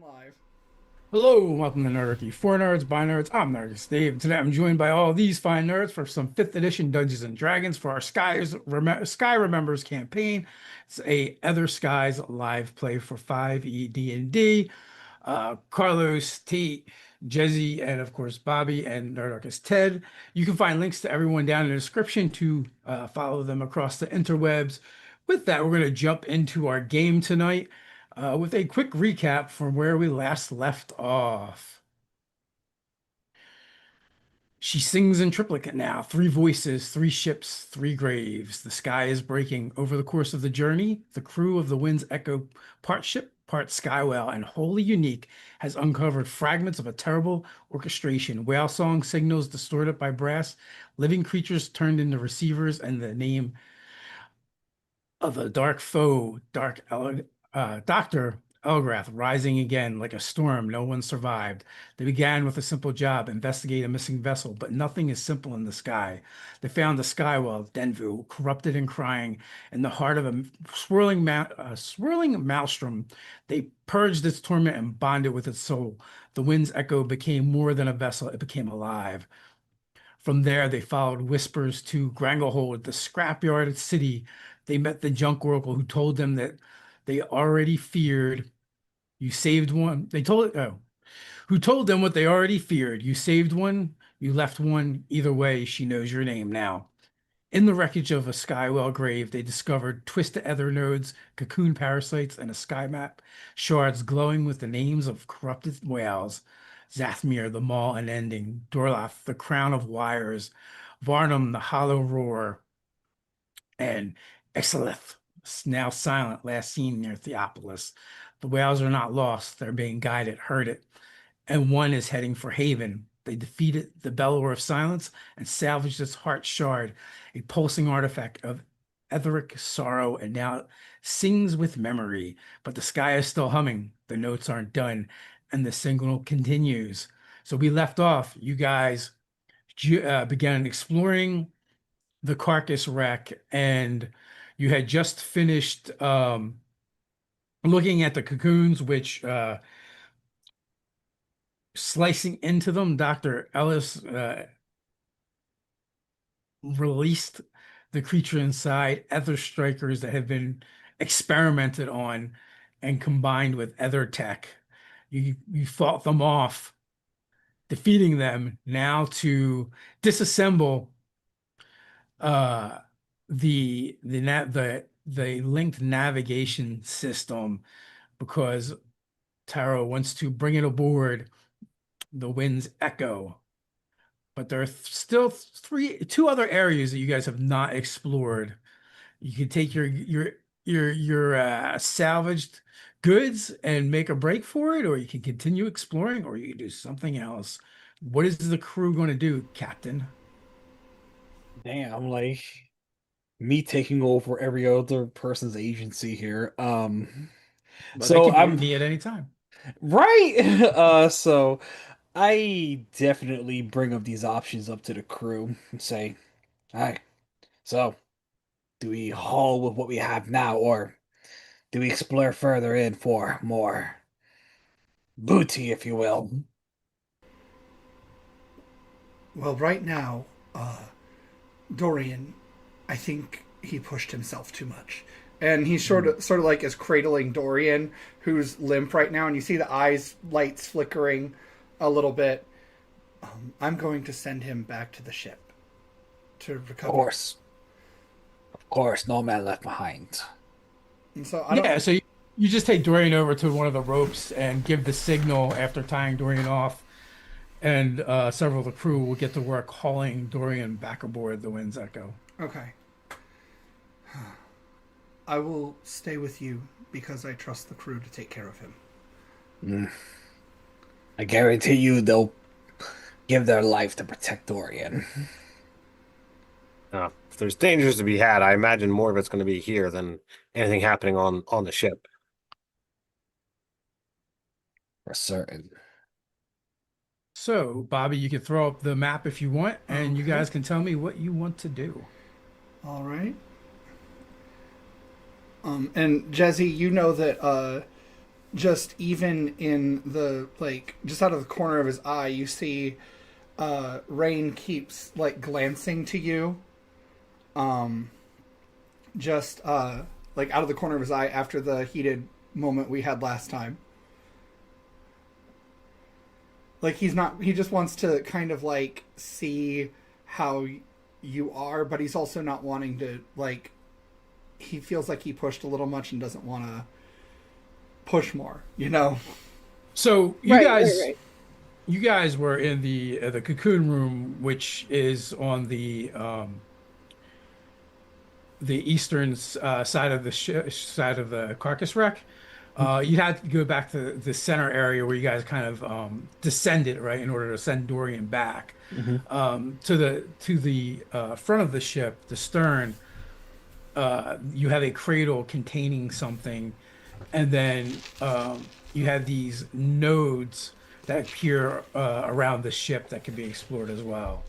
live. Hello, welcome to Nerdarchy. For nerds, by nerds, I'm Nerdist Dave. Today I'm joined by all these fine nerds for some 5th edition Dungeons and Dragons for our Sky Remembers campaign. It's a Other Skies live play for 5e D&D. Carlos, Tate, Jezi, and of course Bobby and Nerdarchist Ted. You can find links to everyone down in the description to follow them across the interwebs. With that, we're going to jump into our game tonight with a quick recap from where we last left off. She sings in triplicate now. 3 voices, 3 ships, 3 graves. The sky is breaking. Over the course of the journey, the crew of the Wind's Echo, part ship, part skywhale, and wholly unique, has uncovered fragments of a terrible orchestration. Whale song signals distorted by brass, living creatures turned into receivers, and the name of the dark foe, Dr. Elgrath, rising again like a storm. No one survived. They began with a simple job, investigate a missing vessel, but nothing is simple in the sky. They found the skywell, Denvu, corrupted and crying, in the heart of a swirling maelstrom. They purged its torment and bonded with its soul. The wind's echo became more than a vessel, it became alive. From there, they followed whispers to Granglehold, the scrapyard city. They met the junk oracle who told them that they already feared. You saved one. Who told them what they already feared. You saved one, you left one. Either way, she knows your name now. In the wreckage of a skywell grave, they discovered twisted ether nodes, cocoon parasites, and a sky map, shards glowing with the names of corrupted whales. Zathmir, the maw unending, Dorloth, the crown of wires, Varnum, the hollow roar, and Exilith, now silent, last seen near Theopolis. The whales are not lost, they're being guided, herded, and one is heading for Haven. They defeated the Bellower of Silence and salvaged its heart shard, a pulsing artifact of etheric sorrow, and now it sings with memory. But the sky is still humming, the notes aren't done, and the signal continues. So we left off, you guys began exploring the carcass wreck, and you had just finished looking at the cocoons, which slicing into them, Dr. Ellis released the creature inside, ether strikers that have been experimented on and combined with ether tech. You fought them off, defeating them. Now to disassemble uh the linked navigation system, because Taro wants to bring it aboard the Wind's Echo. But there are still two other areas that you guys have not explored. You can take your salvaged goods and make a break for it, or you can continue exploring, or you can do something else. What is the crew going to do, Captain? Damn, like me taking over every other person's agency here. Well, they So could be I'm me at any time. right. So I definitely bring up these options up to the crew and say, "All right, so do we haul with what we have now, or do we explore further in for more booty, if you will?" Well, right now, Dorian, I think he pushed himself too much. And he's sort of like is cradling Dorian, who's limp right now, and you see the eyes lights flickering a little bit. I'm going to send him back to the ship to recover. Of course, no man left behind. And so I don't. Yeah, so you just take Dorian over to one of the ropes and give the signal after tying Dorian off, and several of the crew will get to work hauling Dorian back aboard the Wind's Echo. Okay. I will stay with you because I trust the crew to take care of him. Mm. I guarantee you they'll give their life to protect Dorian. If there's dangers to be had, I imagine more of it's going to be here than anything happening on the ship. For certain. So, Bobby, you can throw up the map if you want, and you Okay. guys can tell me what you want to do. All right. And Jezi, you know that just even in the like just out of the corner of his eye, you see Rain keeps like glancing to you. Just like out of the corner of his eye after the heated moment we had last time. Like he just wants to kind of like see how you are, but he's also not wanting to like, he feels like he pushed a little much and doesn't want to push more, you know? So you guys, right. you guys were in the cocoon room, which is on the eastern side of the side of the carcass wreck. You had to go back to the center area where you guys kind of descended, right, in order to send Dorian back. To the front of the ship, the stern. You have a cradle containing something, and then you have these nodes that appear around the ship that can be explored as well.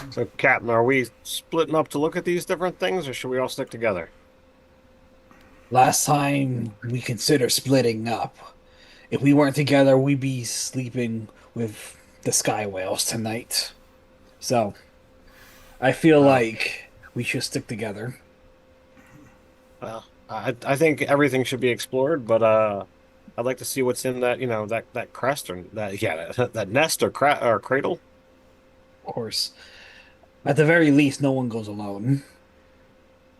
So, Captain, are we splitting up to look at these different things, or should we all stick together? Last time we considered splitting up. If we weren't together, we'd be sleeping with the sky whales tonight. So, I feel like we should stick together. Well, I think everything should be explored, but I'd like to see what's in that, that crest or that nest or cradle. Of course. At the very least, no one goes alone.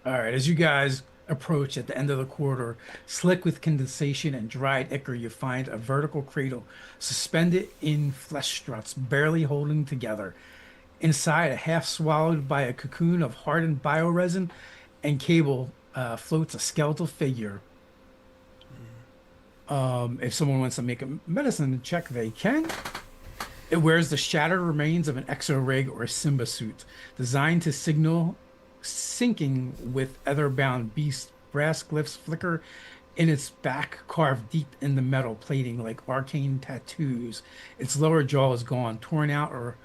All right, as you guys approach at the end of the corridor, slick with condensation and dried ichor, you find a vertical cradle suspended in flesh struts, barely holding together. Inside, a half swallowed by a cocoon of hardened bioresin and cable, floats a skeletal figure. If someone wants to make a medicine check, they can. It wears the shattered remains of an exo rig or Simba suit, designed to signal sinking with ether-bound beast. Brass glyphs flicker in its back, carved deep in the metal plating like arcane tattoos. Its lower jaw is gone, torn out or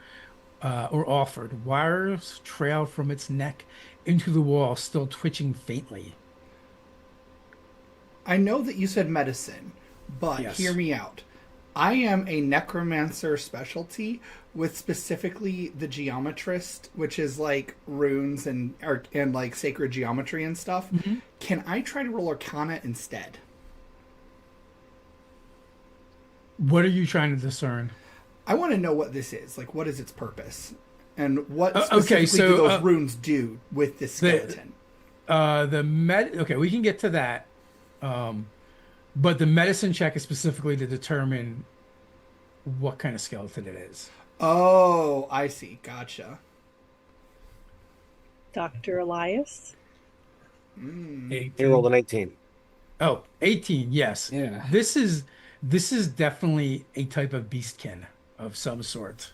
offered. Wires trail from its neck into the wall, still twitching faintly. I know that you said medicine, but Yes. hear me out. I am a necromancer specialty with specifically the geometrist, which is like runes and like sacred geometry and stuff. Can I try to roll Arcana instead? What are you trying to discern? I want to know what this is. Like, what is its purpose? And what okay, specifically so, do those runes do with this skeleton? Okay, we can get to that. But the medicine check is specifically to determine what kind of skeleton it is. Oh, I see. Gotcha. Dr. Elias? He rolled an 18. Oh, 18, yes. Yeah. This is definitely a type of beastkin of some sort.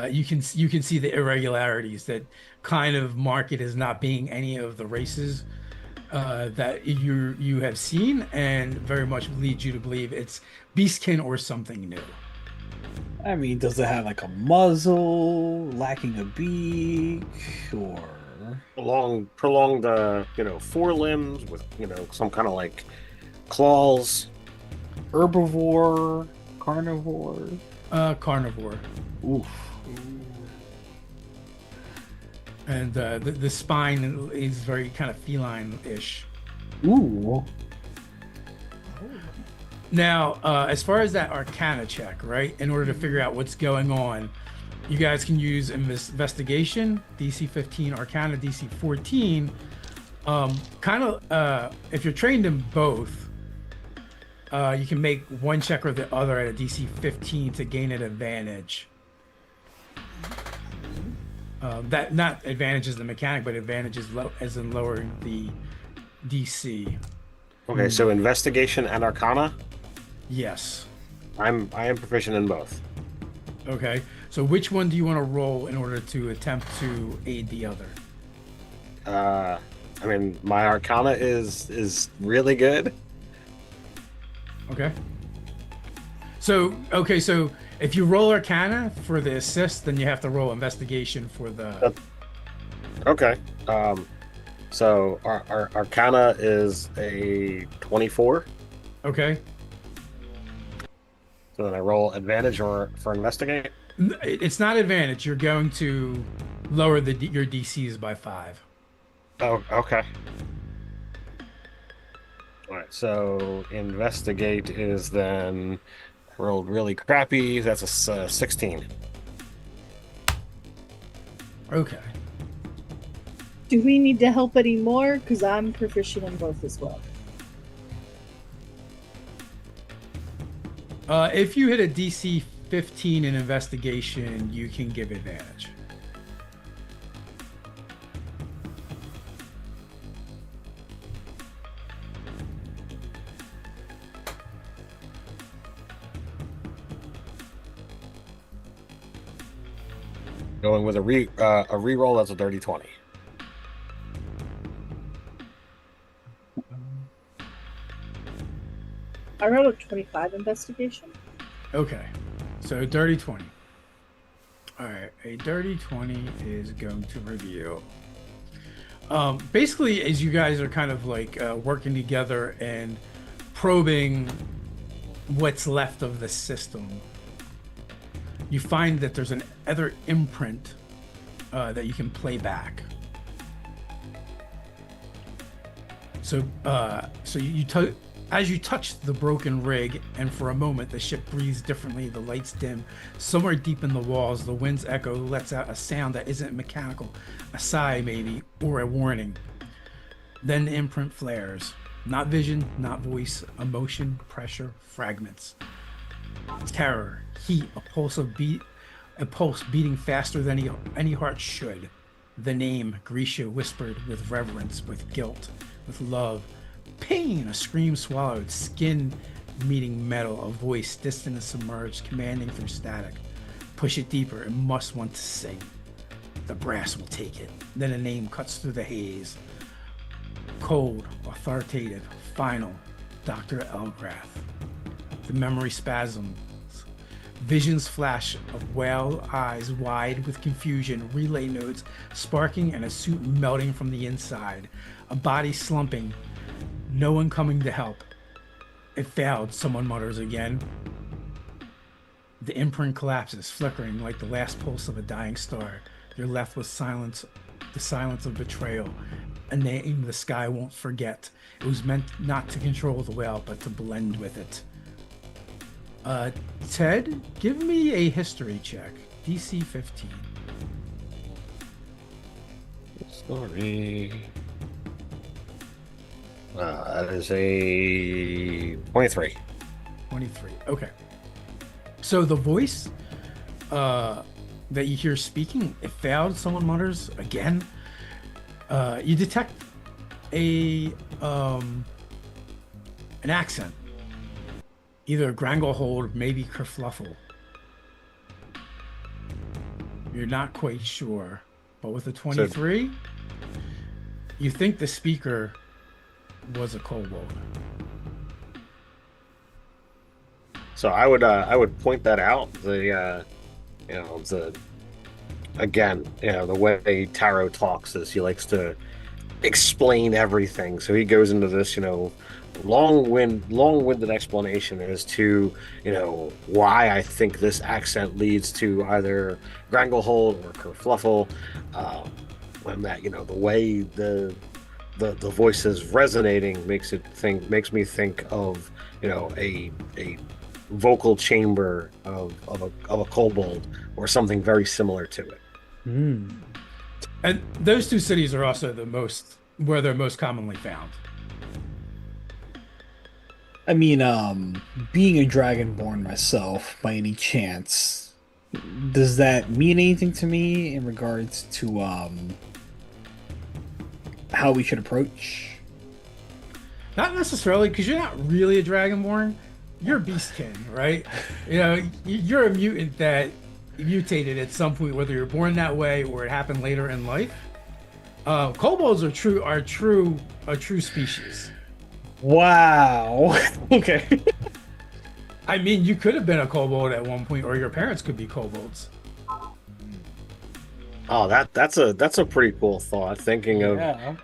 You can see the irregularities that kind of mark it as not being any of the races that you have seen, and very much leads you to believe it's beastkin or something new. I mean, does it have like a muzzle, lacking a beak, or Prolonged, forelimbs with, some kind of like claws. herbivore, carnivore? Carnivore. Oof. And the spine is very kind of feline-ish. Ooh. Now, as far as that Arcana check, right? In order to figure out what's going on, you guys can use investigation, DC 15, Arcana, DC 14. If you're trained in both, you can make one check or the other at a DC 15 to gain an advantage. That not advantages the mechanic, but advantages as in lowering the DC. Okay, so investigation and arcana. Yes. I am proficient in both. Okay. So which one do you want to roll in order to attempt to aid the other? My arcana is really good. Okay. So if you roll Arcana for the assist, then you have to roll investigation for the. Okay. So our Arcana is a 24. Okay. So then I roll advantage or for investigate. It's not advantage. You're going to lower your DCs by 5. Oh, okay. All right. So investigate is then rolled really crappy. That's a 16. Okay. Do we need to help anymore? Because I'm proficient in both as well. If you hit a DC 15 in investigation, you can give advantage. Going with a reroll. That's a dirty 20. I rolled a 25 investigation. Okay. So dirty 20. All right. A dirty 20 is going to reveal. Basically, as you guys are kind of like working together and probing what's left of the system, you find that there's an Aether imprint that you can play back. So, as you touch the broken rig, and for a moment the ship breathes differently, the lights dim. Somewhere deep in the walls, the wind's echo lets out a sound that isn't mechanical, a sigh maybe, or a warning. Then the imprint flares. Not vision, not voice, emotion, pressure, fragments. Terror, heat, a pulse beating faster than any heart should. The name, Grisha whispered with reverence, with guilt, with love. Pain, a scream swallowed, skin meeting metal, a voice distant and submerged, commanding through static. Push it deeper, it must want to sing. The brass will take it. Then a name cuts through the haze. Cold, authoritative, final, Dr. Elgrath. The memory spasms. Visions flash of whale eyes wide with confusion, relay nodes sparking and a suit melting from the inside. A body slumping, no one coming to help. It failed, someone mutters again. The imprint collapses, flickering like the last pulse of a dying star. You're left with silence, the silence of betrayal. A name the sky won't forget. It was meant not to control the whale, but to blend with it. Ted, give me a history check. DC 15. Sorry. That is a 23. 23. Okay. So the voice that you hear speaking, it failed, someone mutters again. You detect an accent. Either Granglehold, maybe Kerfluffle. You're not quite sure. But with a 23, you think the speaker was a kobold. So I would point that out. Again, the way Taro talks is he likes to explain everything. So he goes into this, long-winded explanation as to, why I think this accent leads to either Granglehold or Kerfluffle. And that, the way the voice is resonating makes me think of, a vocal chamber of a kobold or something very similar to it. And those two cities are also where they're most commonly found. I mean, being a dragonborn myself, by any chance, does that mean anything to me in regards to how we should approach? Not necessarily, because you're not really a dragonborn. You're a beastkin, right? You're a mutant that mutated at some point, whether you're born that way or it happened later in life. Kobolds are a true species. Wow. Okay. I mean, you could have been a kobold at one point, or your parents could be kobolds. Oh, that's a pretty cool thought. Thinking of, Yeah.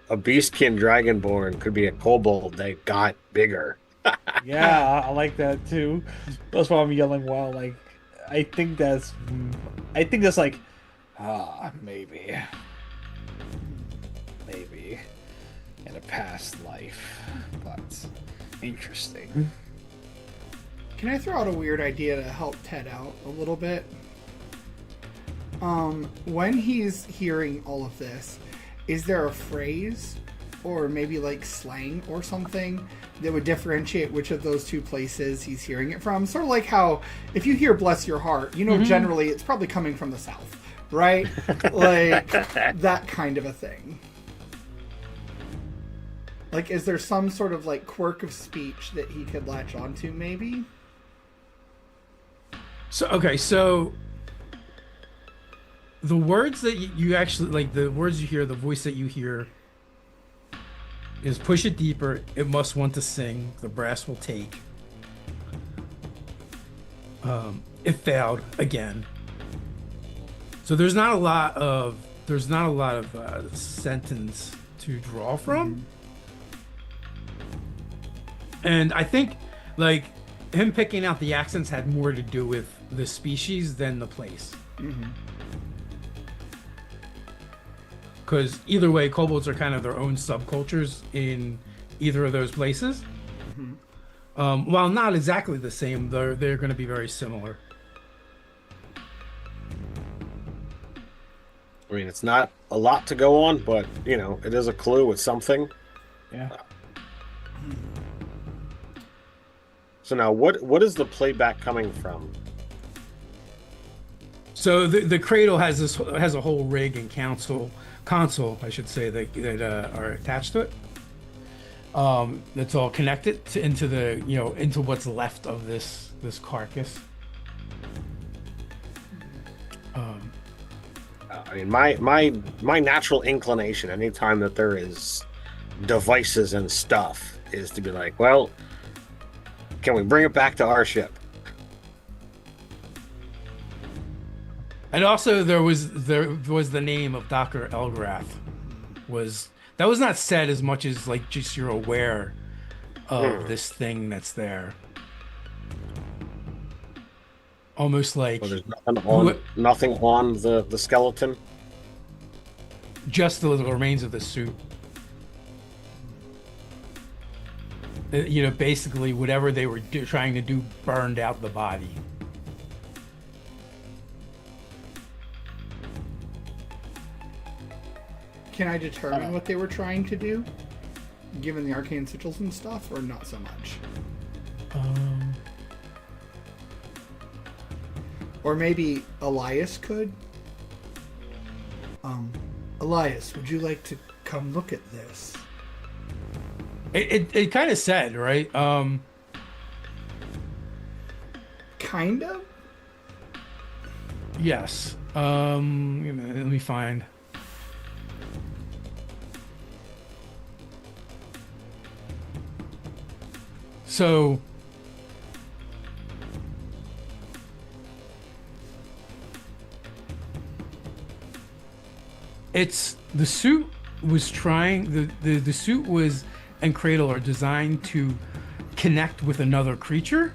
a beastkin dragonborn could be a kobold that got bigger. Yeah, I like that too. That's why I'm yelling while like I think that's I think that's like maybe maybe in a past life. But interesting. Can I throw out a weird idea to help Ted out a little bit? When he's hearing all of this, is there a phrase or maybe like slang or something that would differentiate which of those two places he's hearing it from? Sort of like how if you hear "bless your heart," generally it's probably coming from the south, right? Like that kind of a thing. Like, is there some sort of like quirk of speech that he could latch onto, maybe? So the words that you actually like, the words you hear, the voice that you hear is push it deeper. It must want to sing. The brass will take. It failed again. So there's not a lot of sentence to draw from. And I think like him picking out the accents had more to do with the species than the place. Because either way, kobolds are kind of their own subcultures in either of those places. While not exactly the same, they're going to be very similar. I mean, it's not a lot to go on, but it is a clue. It's something. Yeah. So now, what is the playback coming from? So the cradle has a whole rig and console, I should say, that are attached to it. That's all connected into the into what's left of this carcass. I mean, my natural inclination, anytime that there is devices and stuff, is to be like, well, can we bring it back to our ship? And also there was the name of Dr. Elgrath. That was not said as much as like just you're aware of this thing that's there. Almost like Well, there's nothing on the skeleton. just the remains of the suit. Basically whatever they were trying to do burned out the body. Can I determine what they were trying to do, given the arcane sigils and stuff, or not so much? Or maybe Elias could? Elias, would you like to come look at this? It kind of said, right? Kind of? Yes. Let me find. So it's the suit was trying the suit was and cradle are designed to connect with another creature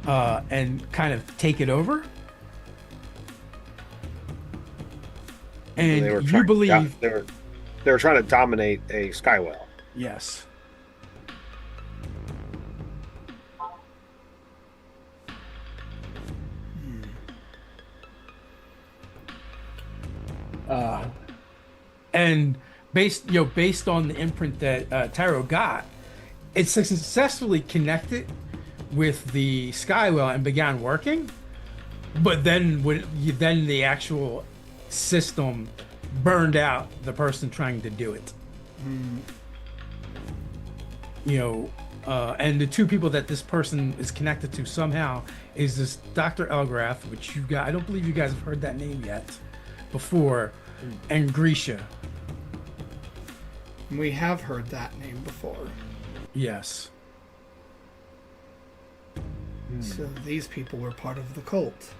and kind of take it over. And you believe they were trying to dominate a skywell. yes. And based on the imprint that Tyro got, it successfully connected with the skywell and began working. But then then the actual system burned out the person trying to do it. And the two people that this person is connected to somehow is this Dr. Elgrath, which I don't believe you guys have heard that name yet before, and Grisha. We have heard that name before. Yes. So these people were part of the cult.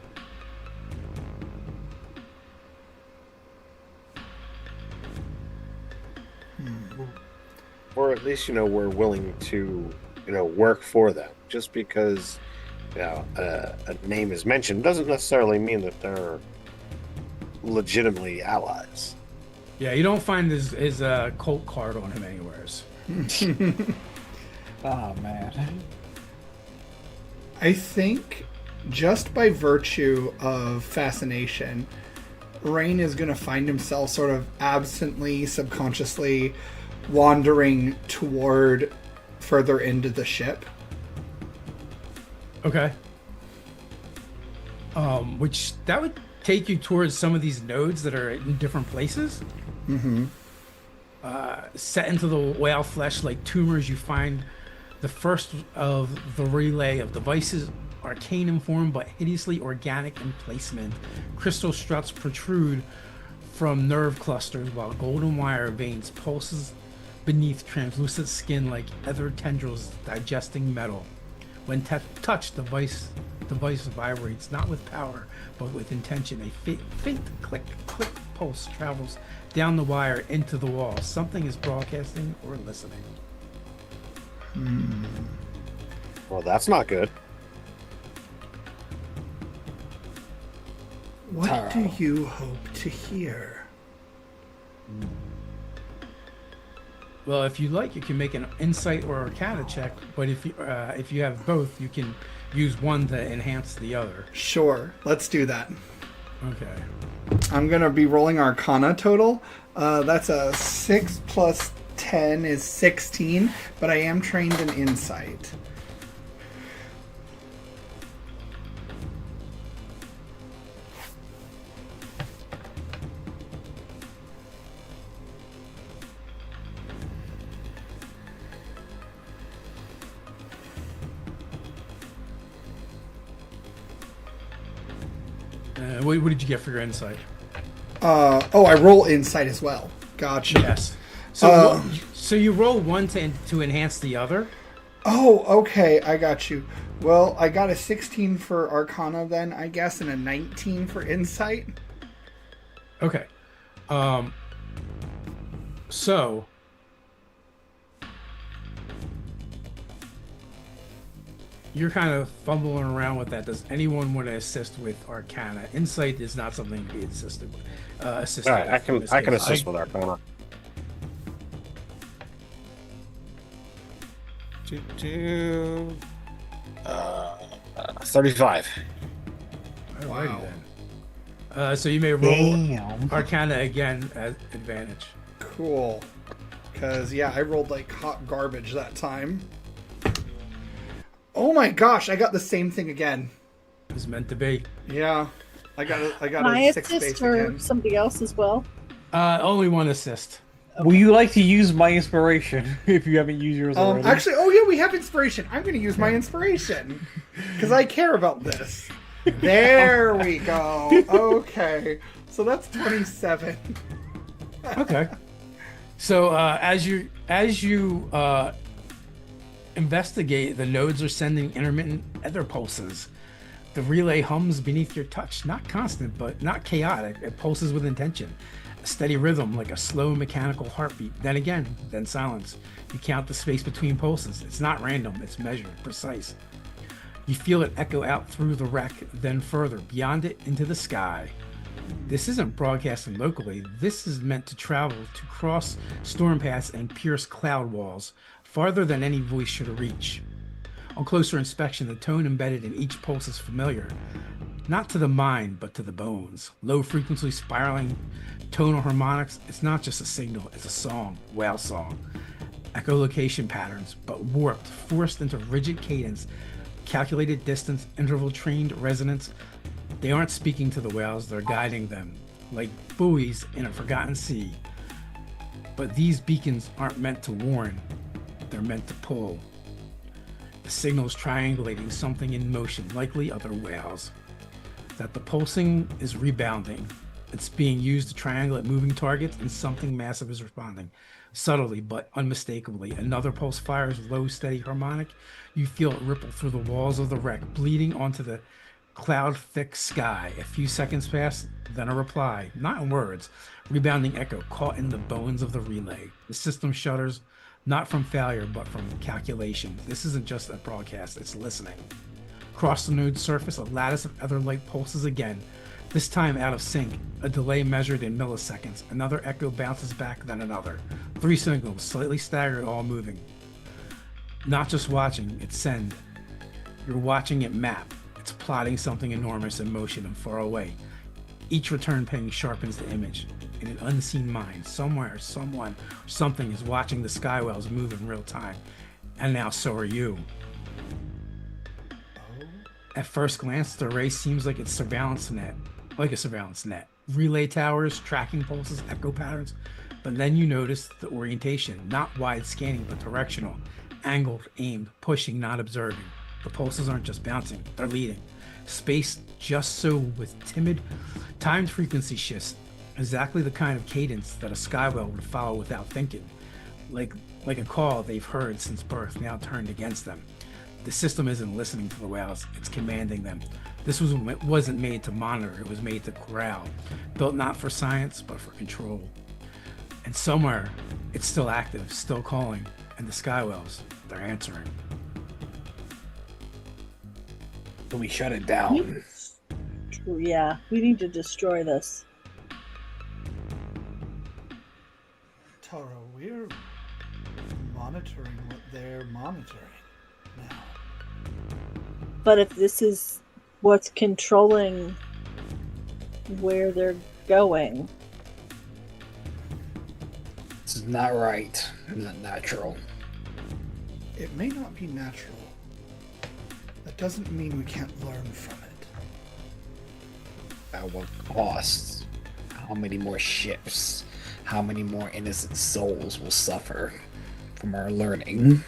Or at least, we're willing to, work for them. Just because, a name is mentioned doesn't necessarily mean that they're legitimately allies. Yeah, you don't find his cult card on him anywheres. Oh man. I think just by virtue of fascination, Rain is going to find himself sort of absently, subconsciously wandering toward further into the ship. Okay. Which that would take you towards some of these nodes that are in different places. Mm-hmm. Set into the whale flesh like tumors, you find the first of the relay of devices, arcane in form but hideously organic in placement. Crystal struts protrude from nerve clusters while golden wire veins pulses beneath translucent skin like ether tendrils digesting metal. When touched, the device vibrates not with power but with intention. A faint click pulse travels down the wire into the wall. Something is broadcasting or listening. Well, that's not good. What Taro. do you hope to hear? Well, if you like, you can make an insight or arcana check, but if you have both, you can use one to enhance the other. Sure, let's do that. Okay. I'm going to be rolling Arcana total. That's a 6 plus 10 is 16, but I am trained in Insight. What did you get for your insight? I roll Insight as well. Gotcha. Yes. So so you roll one to enhance the other. Oh, okay, I got you. Well, I got a 16 for Arcana then, I guess, and a 19 for Insight. Okay. So you're kind of fumbling around with that. Does anyone want to assist with Arcana? Insight is not something to be assisted with. Assisted All right, with I can assist with Arcana. 35. Alrighty Wow. then. So you may roll Damn. Arcana again at advantage. Cool. Because, yeah, I rolled like hot garbage that time. Oh my gosh, I got the same thing again. It's meant to be. Yeah. I got Can I a 6 assist base for again. somebody else as well? Only one assist. Would you like to use my inspiration if you haven't used yours already? Actually, oh yeah, we have inspiration. I'm going to use my inspiration because I care about this. There we go. Okay, so that's 27. Okay. So as you investigate, the nodes are sending intermittent ether pulses. The relay hums beneath your touch, not constant, but not chaotic. It pulses with intention. A steady rhythm like a slow mechanical heartbeat. Then again, then silence. You count the space between pulses. It's not random, it's measured, precise. You feel it echo out through the wreck, then further, beyond it, into the sky. This isn't broadcasting locally. This is meant to travel, to cross storm paths and pierce cloud walls, farther than any voice should reach. On closer inspection, the tone embedded in each pulse is familiar. Not to the mind, but to the bones. Low frequency spiraling tonal harmonics. It's not just a signal, it's a song, whale song. Echolocation patterns, but warped, forced into rigid cadence, calculated distance, interval trained resonance. They aren't speaking to the whales, they're guiding them, like buoys in a forgotten sea. But these beacons aren't meant to warn, they're meant to pull. The signal's triangulating something in motion, likely other whales. That the pulsing is rebounding. It's being used to triangulate moving targets, and something massive is responding. Subtly, but unmistakably. Another pulse fires low, steady harmonic. You feel it ripple through the walls of the wreck, bleeding onto the cloud-thick sky. A few seconds pass, then a reply, not in words, rebounding echo caught in the bones of the relay. The system shudders, not from failure, but from calculation. This isn't just a broadcast, it's listening. Across the node's surface, a lattice of ether light pulses again, this time out of sync, a delay measured in milliseconds. Another echo bounces back, then another. 3 signals, slightly staggered, all moving. Not just watching, it's send. You're watching it map. It's plotting something enormous in motion and far away. Each return ping sharpens the image. In an unseen mind, somewhere, someone, or something is watching the skywells move in real time. And now so are you. At first glance, the array seems like a surveillance net. Relay towers, tracking pulses, echo patterns. But then you notice the orientation, not wide scanning, but directional. Angled, aimed, pushing, not observing. The pulses aren't just bouncing, they're leading. Spaced just so with timid, timed frequency shifts, exactly the kind of cadence that a skywell would follow without thinking. Like a call they've heard since birth, now turned against them. The system isn't listening to the whales, it's commanding them. This wasn't made to monitor, it was made to corral. Built not for science, but for control. And somewhere, it's still active, still calling, and the skywells, they're answering. So we shut it down. Yeah, we need to destroy this. Taro, we're monitoring what they're monitoring now. But if this is what's controlling where they're going, This is not right. It's not natural. It may not be natural. That doesn't mean we can't learn from it. At what cost? How many more ships? How many more innocent souls will suffer from our learning?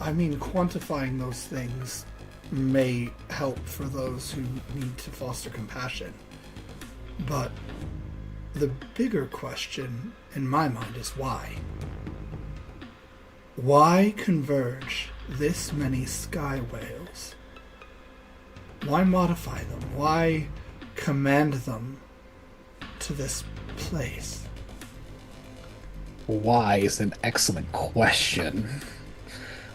I mean, quantifying those things may help for those who need to foster compassion. But the bigger question in my mind is why? Why converge this many sky whales? Why modify them? Why command them to this place? Why is an excellent question,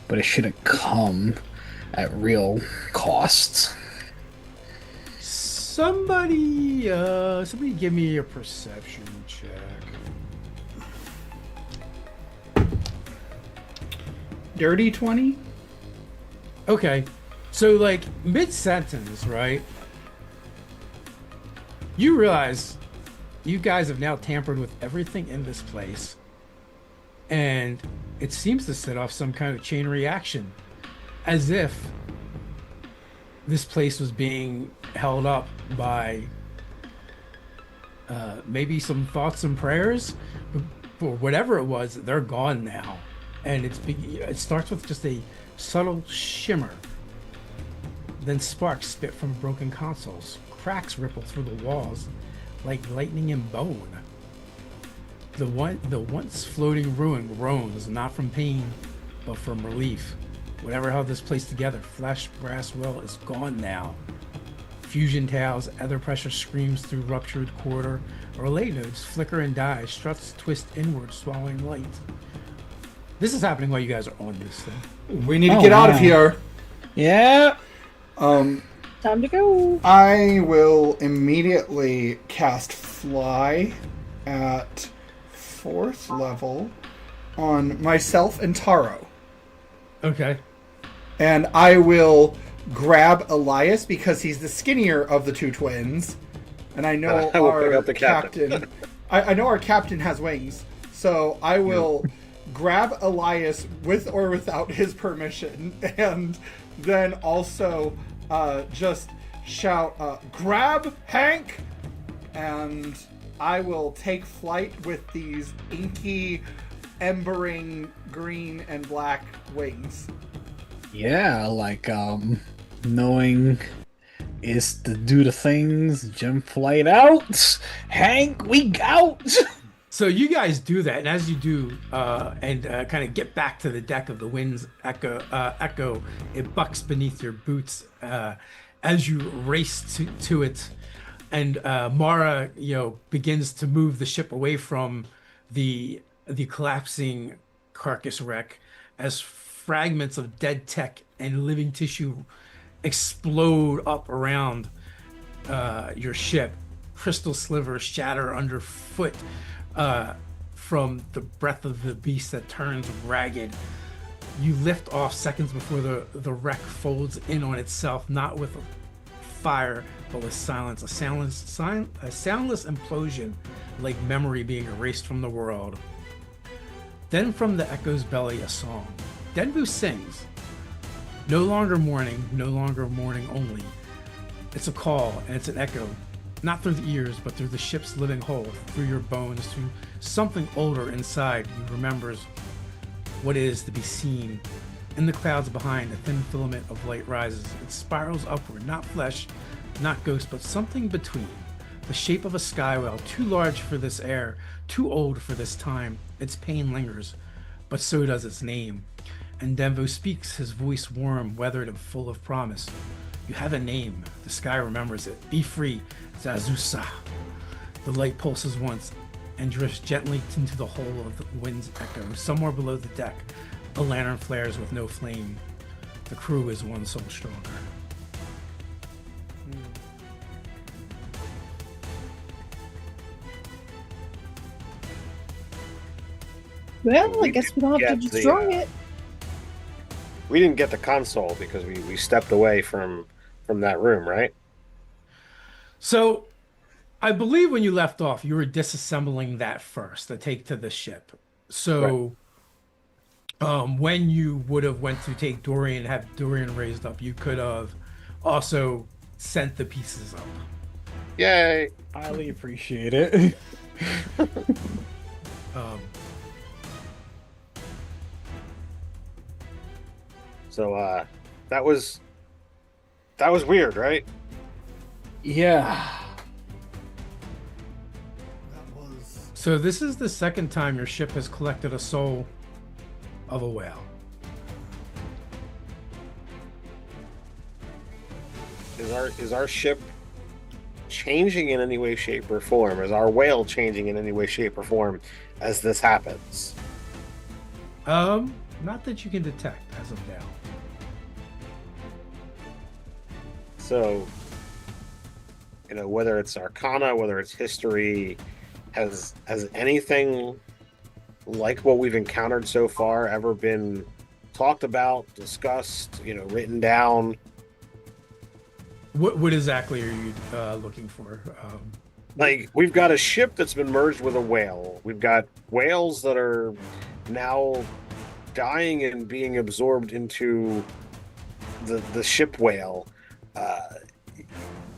but it shouldn't come at real costs. Somebody give me a perception check. Dirty 20? Okay, so like mid-sentence, right? You realize you guys have now tampered with everything in this place, and it seems to set off some kind of chain reaction, as if this place was being held up by maybe some thoughts and prayers, or whatever it was. They're gone now, and it starts with just a subtle shimmer, then sparks spit from broken consoles, cracks ripple through the walls like lightning and bone. The once floating ruin groans, not from pain, but from relief. Whatever held this place together, flesh brass well, is gone now. Fusion tails, ether pressure screams through ruptured corridor. Relay nodes flicker and die, struts twist inward, swallowing light. This is happening while you guys are on this thing. We need to get out of here. Yeah. time to go. I will immediately cast Fly at 4th level on myself and Taro. Okay. And I will grab Elias because he's the skinnier of the two twins. And I know I will pick our up the captain. I know our captain has wings. So I will grab Elias with or without his permission. And then also just shout, grab Hank! And I will take flight with these inky, embering green and black wings. Yeah, like knowing is to do the things, jump flight out, Hank, we out. So you guys do that, and as you do, and kind of get back to the deck of the wind's echo, it bucks beneath your boots, as you race to it, and Mara, begins to move the ship away from the collapsing carcass wreck as fragments of dead tech and living tissue explode up around your ship. Crystal slivers shatter underfoot from the breath of the beast that turns ragged. You lift off seconds before the wreck folds in on itself, not with fire, but with silence. A soundless implosion, like memory being erased from the world. Then from the echo's belly, a song. Denvu sings. No longer mourning only. It's a call, and it's an echo. Not through the ears, but through the ship's living hull, through your bones, through something older inside you remembers what it is to be seen. In the clouds behind, a thin filament of light rises. It spirals upward, not flesh, not ghost, but something between. The shape of a sky whale, too large for this air, too old for this time. Its pain lingers, but so does its name. And Denvu speaks, his voice warm, weathered, and full of promise. You have a name. The sky remembers it. Be free, Zazusa. The light pulses once and drifts gently into the hole of the wind's echo. Somewhere below the deck, a lantern flares with no flame. The crew is one soul stronger. Well, I guess we don't have to destroy it. We didn't get the console because we stepped away from that room, right? So, I believe when you left off, you were disassembling that first to take to the ship. So, when you would have went to take Dorian, have Dorian raised up, you could have also sent the pieces up. Yay! Highly appreciate it. So that was weird, right? Yeah. That was. So this is the second time your ship has collected a soul of a whale. Is our ship changing in any way, shape, or form? Is our whale changing in any way, shape, or form as this happens? Not that you can detect as of now. So, whether it's Arcana, whether it's history, has anything like what we've encountered so far ever been talked about, discussed, written down? What exactly are you looking for? Like, we've got a ship that's been merged with a whale. We've got whales that are now dying and being absorbed into the ship whale.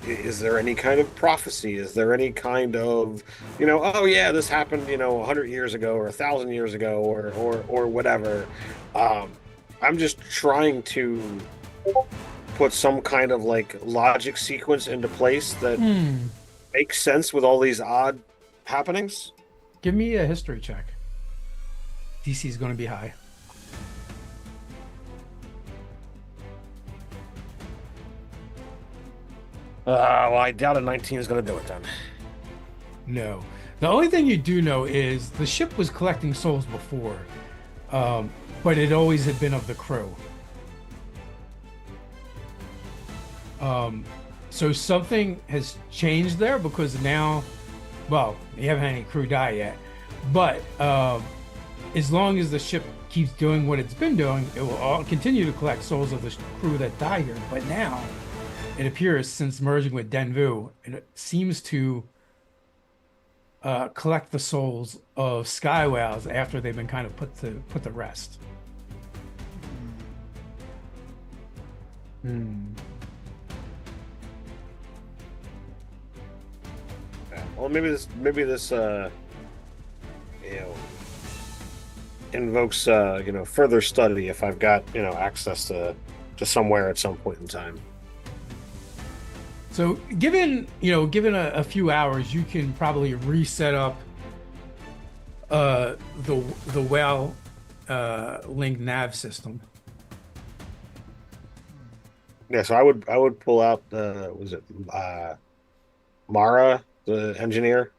Is there any kind of prophecy? Is there any kind of, oh yeah, this happened, 100 years ago or 1,000 years ago or whatever? I'm just trying to put some kind of like logic sequence into place that makes sense with all these odd happenings. Give me a history check. DC is going to be high. Well, I doubt a 19 is going to do it then. No. The only thing you do know is the ship was collecting souls before, but it always had been of the crew. So something has changed there because now, well, you haven't had any crew die yet, but as long as the ship keeps doing what it's been doing, it will all continue to collect souls of the crew that died here. But now, it appears, since merging with Denvu, it seems to collect the souls of sky whales after they've been kind of put to rest. Well, maybe this invokes further study if I've got access to somewhere at some point in time. So given a few hours, you can probably reset up the whale link nav system. Yeah, so I would pull out the was it Mara, the engineer?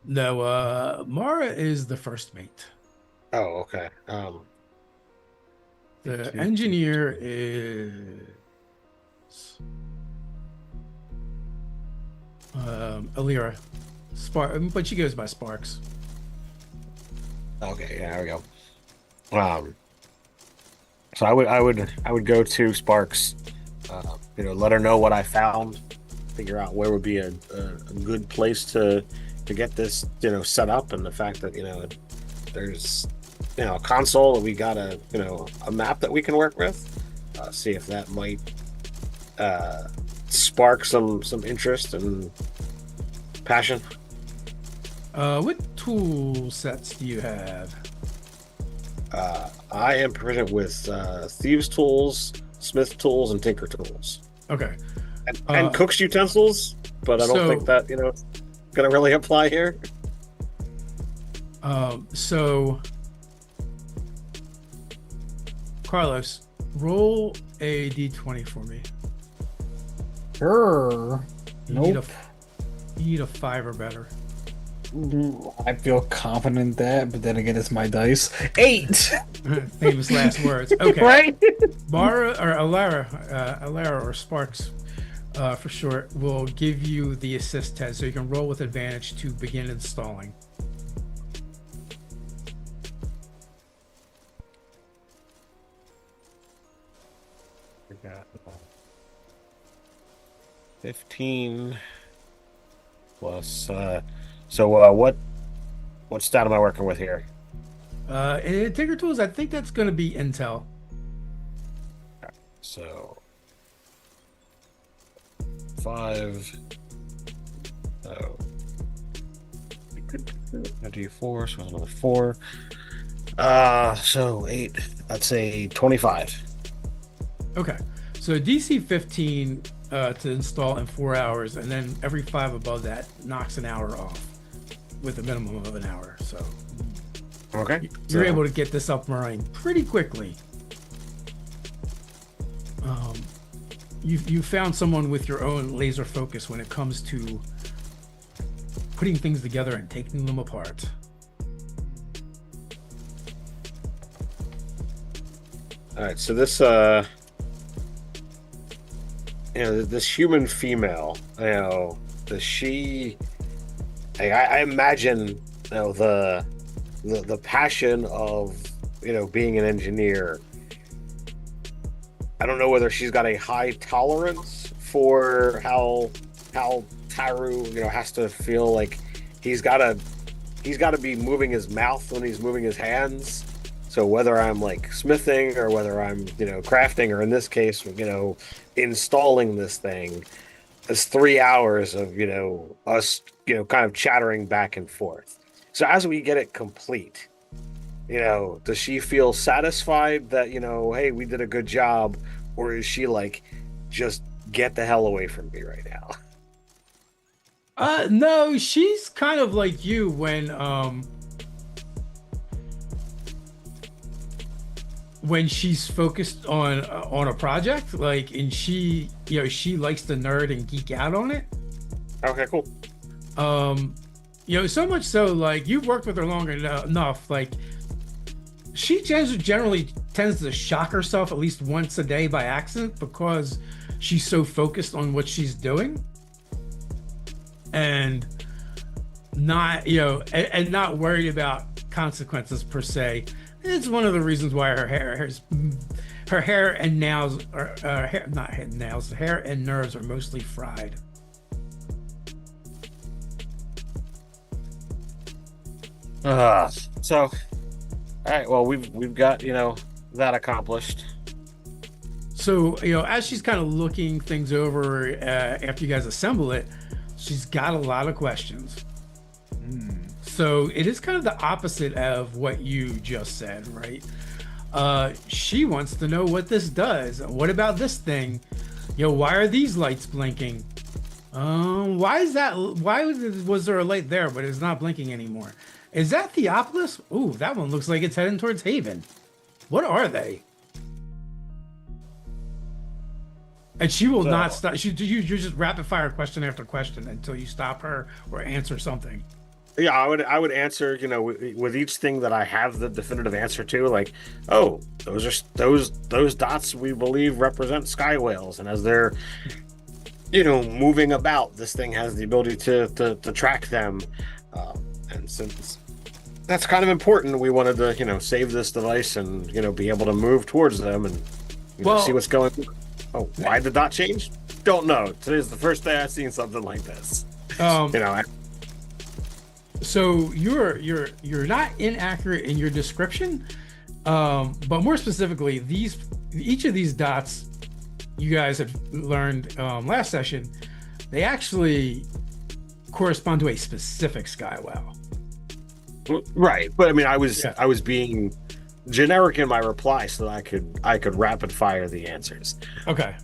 No, Mara is the first mate. Oh, okay. The engineer is Alira. Spark, but she goes by Sparks. Okay, yeah, there we go. So I would go to Sparks, let her know what I found, figure out where would be a good place to get this, set up, and the fact that there's a console, and we got a map that we can work with. See if that might spark some interest and passion. What tool sets do you have? I am proficient with thieves tools, smith tools, and tinker tools, Okay. and cook's utensils. But I don't think that going to really apply here. So Carlos, roll a d20 for me. Sure. You Nope. need a 5 or better. I feel confident in that, but then again, it's my dice. 8! Famous last words. Okay. Right? Mara or Alara or Sparks, for short, will give you the assist test, so you can roll with advantage to begin installing. We got 15 plus. What stat am I working with here? And Tinker Tools, I think that's going to be Intel. So 5. So I do 4, so another 4. So 8. I'd say 25. Okay. So DC 15 to install in 4 hours, and then every 5 above that knocks an hour off with a minimum of an hour. So Okay. you're able to get this up and running pretty quickly. You found someone with your own laser focus when it comes to putting things together and taking them apart. All right. So this this human female, does she? I imagine, the passion of being an engineer. I don't know whether she's got a high tolerance for how Taru has to feel like he's got to be moving his mouth when he's moving his hands. So whether I'm like smithing or whether I'm crafting, or in this case installing this thing, it's 3 hours of us kind of chattering back and forth. So as we get it complete, does she feel satisfied that hey, we did a good job, or is she like, just get the hell away from me right now? No, she's kind of like you when she's focused on a project, like, and she likes to nerd and geek out on it. Okay, cool. So much so, like, you've worked with her long enough, like, she generally tends to shock herself at least once a day by accident because she's so focused on what she's doing and not not worried about consequences per se. It's one of the reasons why her hair and nails are hair and nerves are mostly fried. So, all right. Well, we've got that accomplished. So as she's kind of looking things over after you guys assemble it, she's got a lot of questions. So it is kind of the opposite of what you just said, right? She wants to know what this does. What about this thing? Why are these lights blinking? Why is that? Why was there a light there, but it's not blinking anymore? Is that Theopolis? Ooh, that one looks like it's heading towards Haven. What are they? And she will So- not stop. You just rapid fire question after question until you stop her or answer something. Yeah, I would answer, with each thing that I have the definitive answer to, like, oh, those are those dots we believe represent sky whales, and as they're moving about, this thing has the ability to track them, and since that's kind of important, we wanted to save this device and be able to move towards them and see what's going on. Oh, why did the dot change? Don't know. Today's the first day I've seen something like this. So you're not inaccurate in your description, but more specifically, each of these dots you guys have learned last session, they actually correspond to a specific sky whale. Right, but I mean, I was being generic in my reply so that I could rapid fire the answers. Okay.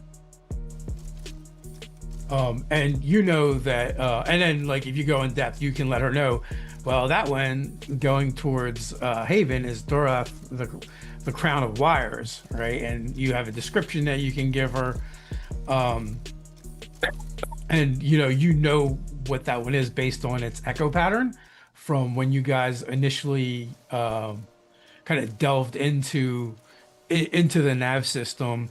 And that, and then like if you go in depth, you can let her know. Well, that one going towards Haven is Dora, the crown of wires, right? And you have a description that you can give her, and what that one is based on its echo pattern from when you guys initially kind of delved into the nav system,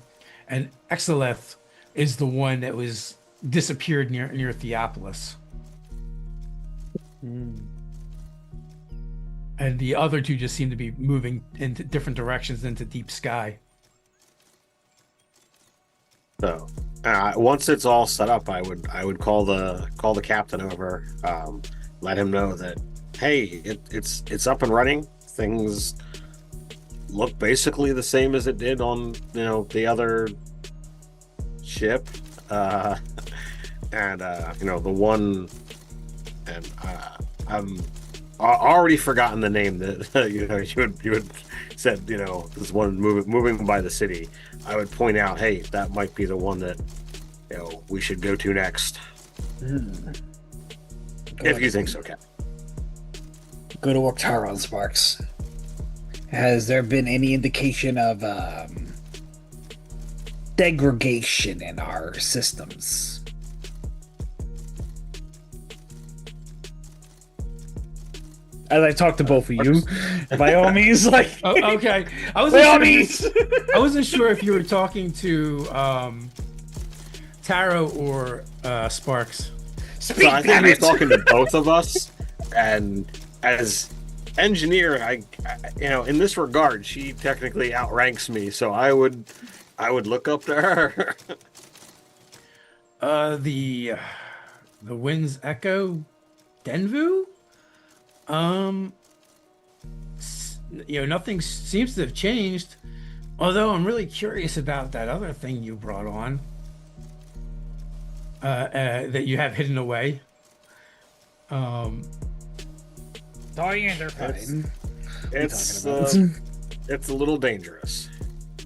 and Exilith is the one that was disappeared near Theopolis. And the other two just seem to be moving into different directions into deep sky. So once it's all set up, I would call the captain over, let him know that, hey, it's up and running. Things look basically the same as it did on the other ship, and the one, and I'm already forgotten the name that you had said, this one moving by the city. I would point out, hey, that might be the one that we should go to next. If you think so, Cap. Go to work, Taron Sparks. Has there been any indication of degradation in our systems? As I talk to both of you, by all means, like. Oh, okay, I wasn't sure if you were talking to Taro or Sparks. So I think he was talking to both of us, and as engineer, I in this regard, she technically outranks me, so I would look up to her. The Wind's Echo, Denvu. Nothing seems to have changed. Although I'm really curious about that other thing you brought on, that you have hidden away. Diane, they're fine. It's a little dangerous.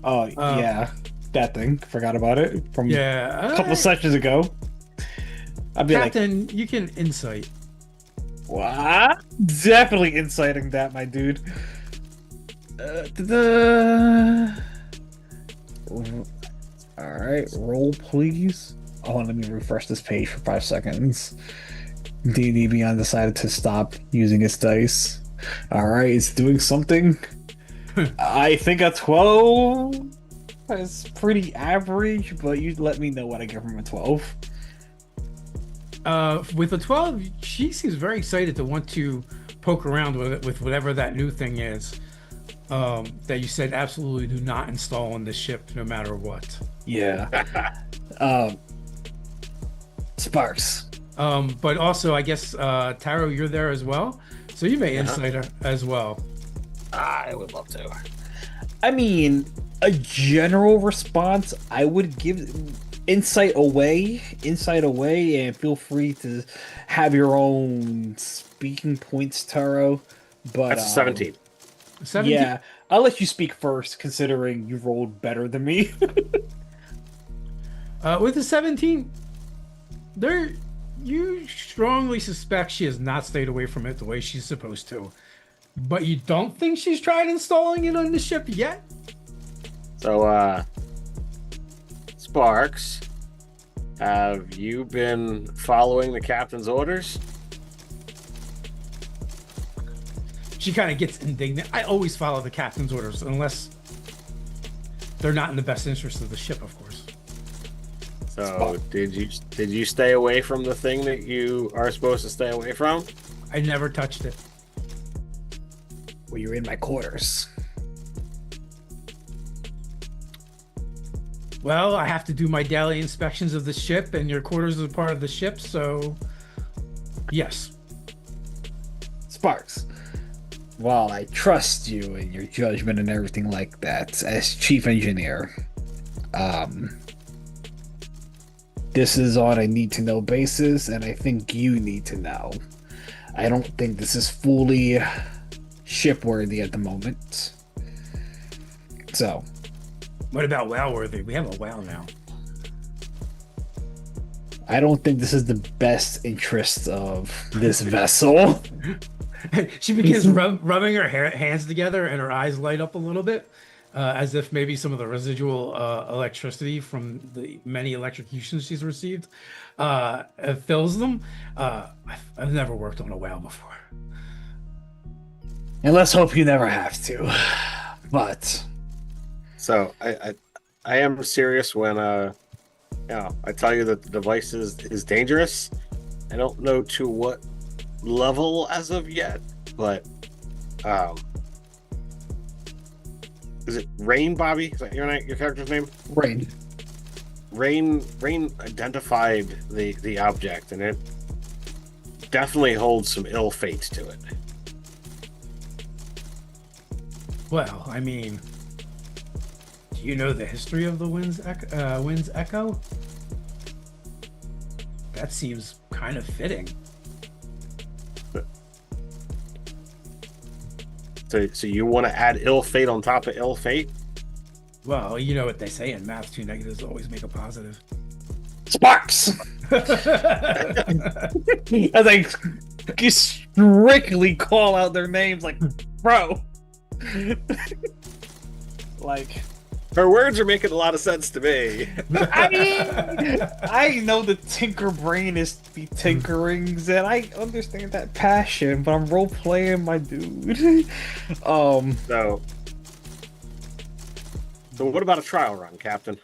Oh yeah, that thing. Forgot about it from a couple sessions ago. I'd be Captain, you can insight. What? Definitely inciting that, my dude. Alright, roll please. Oh, let me refresh this page for 5 seconds. D&D Beyond decided to stop using its dice. Alright, it's doing something. I think a 12 is pretty average, but you let me know what I give from a 12. With a 12, she seems very excited to want to poke around with it, with whatever that new thing is, that you said absolutely do not install on the ship no matter what. Yeah. Sparks. But also, I guess, Taro, you're there as well, so you may insight her as well. I would love to. I mean, a general response, I would give insight away, and feel free to have your own speaking points, Taro. But That's 17. 17? Yeah, I'll let you speak first, considering you rolled better than me. With the 17, you strongly suspect she has not stayed away from it the way she's supposed to. But you don't think she's tried installing it on the ship yet? So, Sparks, Have you been following the captain's orders? She kind of gets indignant. I always follow the captain's orders unless they're not in the best interest of the ship, of course. So did you stay away from the thing that you are supposed to stay away from? I never touched it. Well, you're in my quarters. Well, I have to do my daily inspections of the ship, and your quarters are part of the ship, so yes. Sparks, while I trust you and your judgment and everything like that, as chief engineer, this is on a need-to-know basis, and I think you need to know. I don't think this is fully shipworthy at the moment. So, What about whale-worthy? We have a whale now. I don't think this is the best interest of this vessel. She begins rubbing her hands together, and her eyes light up a little bit, as if maybe some of the residual electricity from the many electrocutions she's received fills them. I've never worked on a whale before. And let's hope you never have to. But So I am serious when I tell you that the device is dangerous. I don't know to what level as of yet, but is it Rain, Bobby? Is that your character's name? Rain. Rain identified the object, and it definitely holds some ill fate to it. Well, I mean, do you know the history of the Wind's Echo? That seems kind of fitting. So you want to add ill fate on top of ill fate? Well, you know what they say in math, two negatives always make a positive. Sparks! As I strictly call out their names, like, bro. Like, Her words are making a lot of sense to me. I mean, I know the tinker brain is be tinkerings, and I understand that passion, but I'm role playing my dude. So what about a trial run, Captain?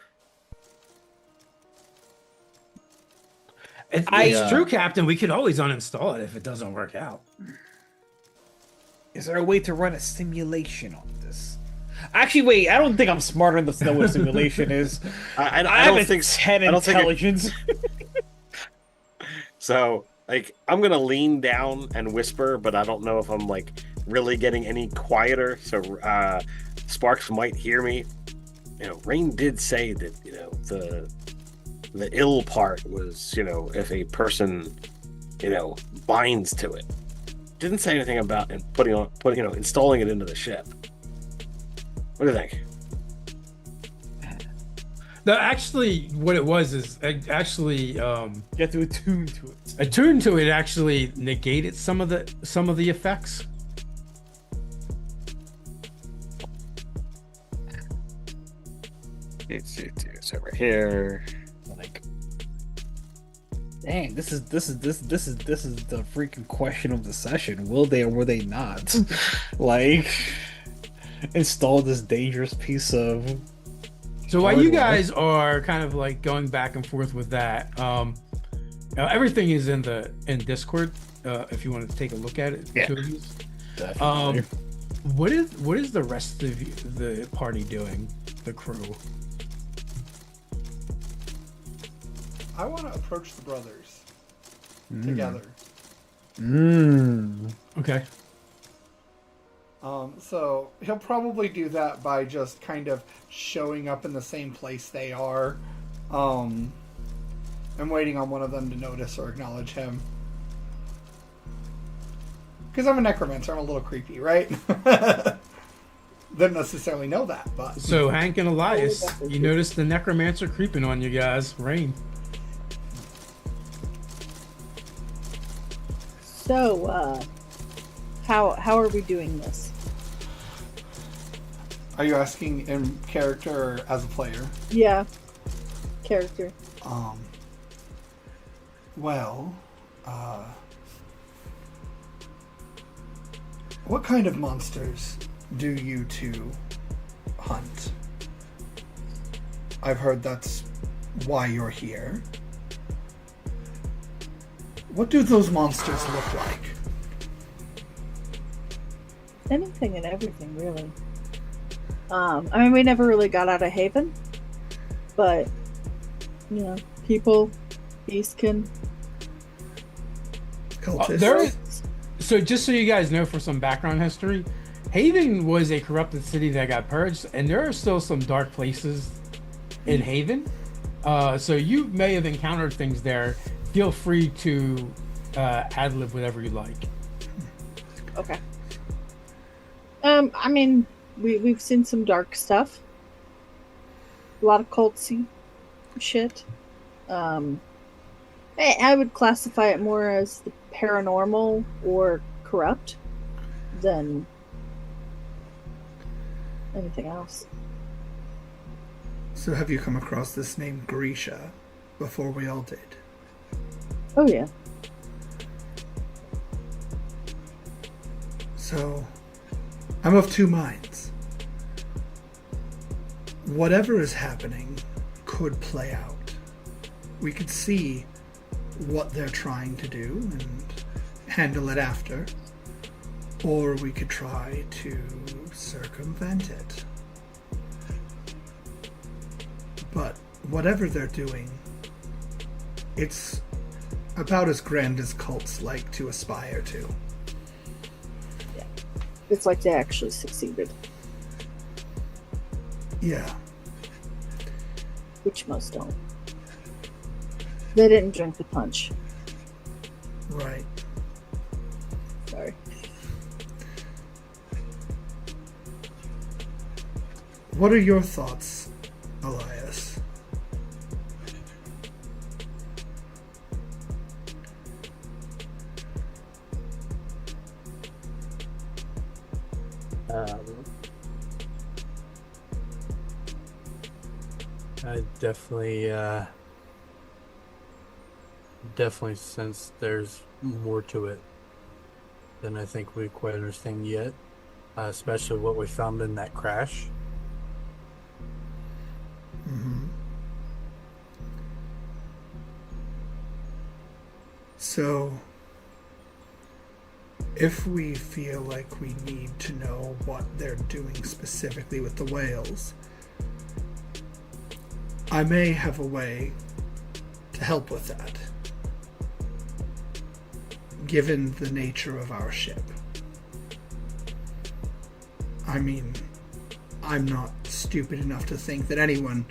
It's true, Captain. We could always uninstall it if it doesn't work out. Is there a way to run a simulation on this? Actually, wait. I don't think I'm smart enough to know what a simulation is. I have don't a think 10 I don't think intelligence. So, like, I'm gonna lean down and whisper, but I don't know if I'm like really getting any quieter. So Sparks might hear me. You know, Rain did say that the ill part was if a person binds to it. Didn't say anything about installing it into the ship. What do you think? No, actually, what it was is actually You have to attune to it. attuned to it. Actually, negated some of the effects. It's over here. Like, dang, this is the freaking question of the session. Will they or will they not? Like, install this dangerous pice of. So while you guys are kind of like going back and forth with that, everything is in Discord. If you want to take a look at it, Yeah. Definitely. What is the rest of the party doing? The crew. I want to approach the brothers together. Okay. So he'll probably do that by just kind of showing up in the same place they are, and waiting on one of them to notice or acknowledge him. Because I'm a necromancer, I'm a little creepy, right? Didn't necessarily know that, but So Hank and Elias, you notice the necromancer creeping on you guys. Rain. So, how are we doing this? are you asking in character or as a player? Yeah, character. Well, what kind of monsters do you two hunt? I've heard that's why you're here. What do those monsters look like? Anything and everything, really. I mean, we never really got out of Haven, but people, beastkin. Cultists? So just so you guys know, for some background history, Haven was a corrupted city that got purged, and there are still some dark places in Haven. So you may have encountered things there. Feel free to ad-lib whatever you like. Okay. I mean, we've seen some dark stuff. A lot of cultsy shit. I would classify it more as the paranormal or corrupt than anything else. So have you come across this name Grisha before we all did? Oh, yeah. So, I'm of two minds. Whatever is happening could play out. We could see what they're trying to do and handle it after, or we could try to circumvent it. But whatever they're doing, it's about as grand as cults like to aspire to. It's like they actually succeeded, Yeah. which most don't. They didn't drink the punch. Right. Sorry. What are your thoughts, Elias? I definitely sense there's more to it than I think we quite understand yet, especially what we found in that crash. Mm-hmm. So, if we feel like we need to know what they're doing specifically with the whales, I may have a way to help with that, given the nature of our ship. I mean, I'm not stupid enough to think that anyone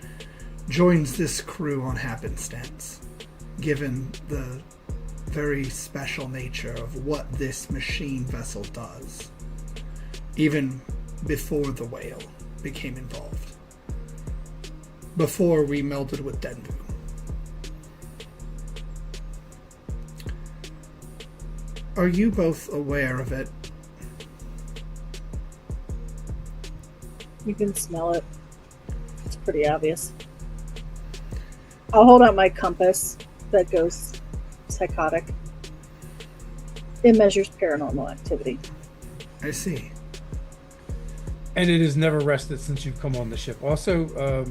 joins this crew on happenstance, given the very special nature of what this machine vessel does, even before the whale became involved, before we melded with Denvu. Are you both aware of it? You can smell it. It's pretty obvious. I'll hold out my compass that goes psychotic. It measures paranormal activity. I see. And it has never rested since you've come on the ship. Also,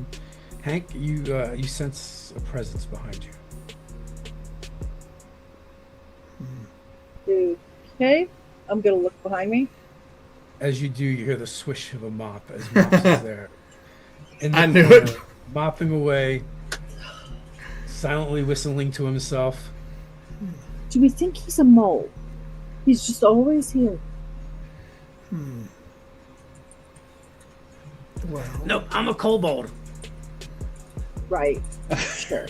Hank, you sense a presence behind you. Okay, I'm gonna look behind me. As you do, you hear the swish of a mop as Mops is there. I knew it. Mopping away, silently whistling to himself. Do we think he's a mole? He's just always here. Well, No, I'm a kobold. Right. Sure.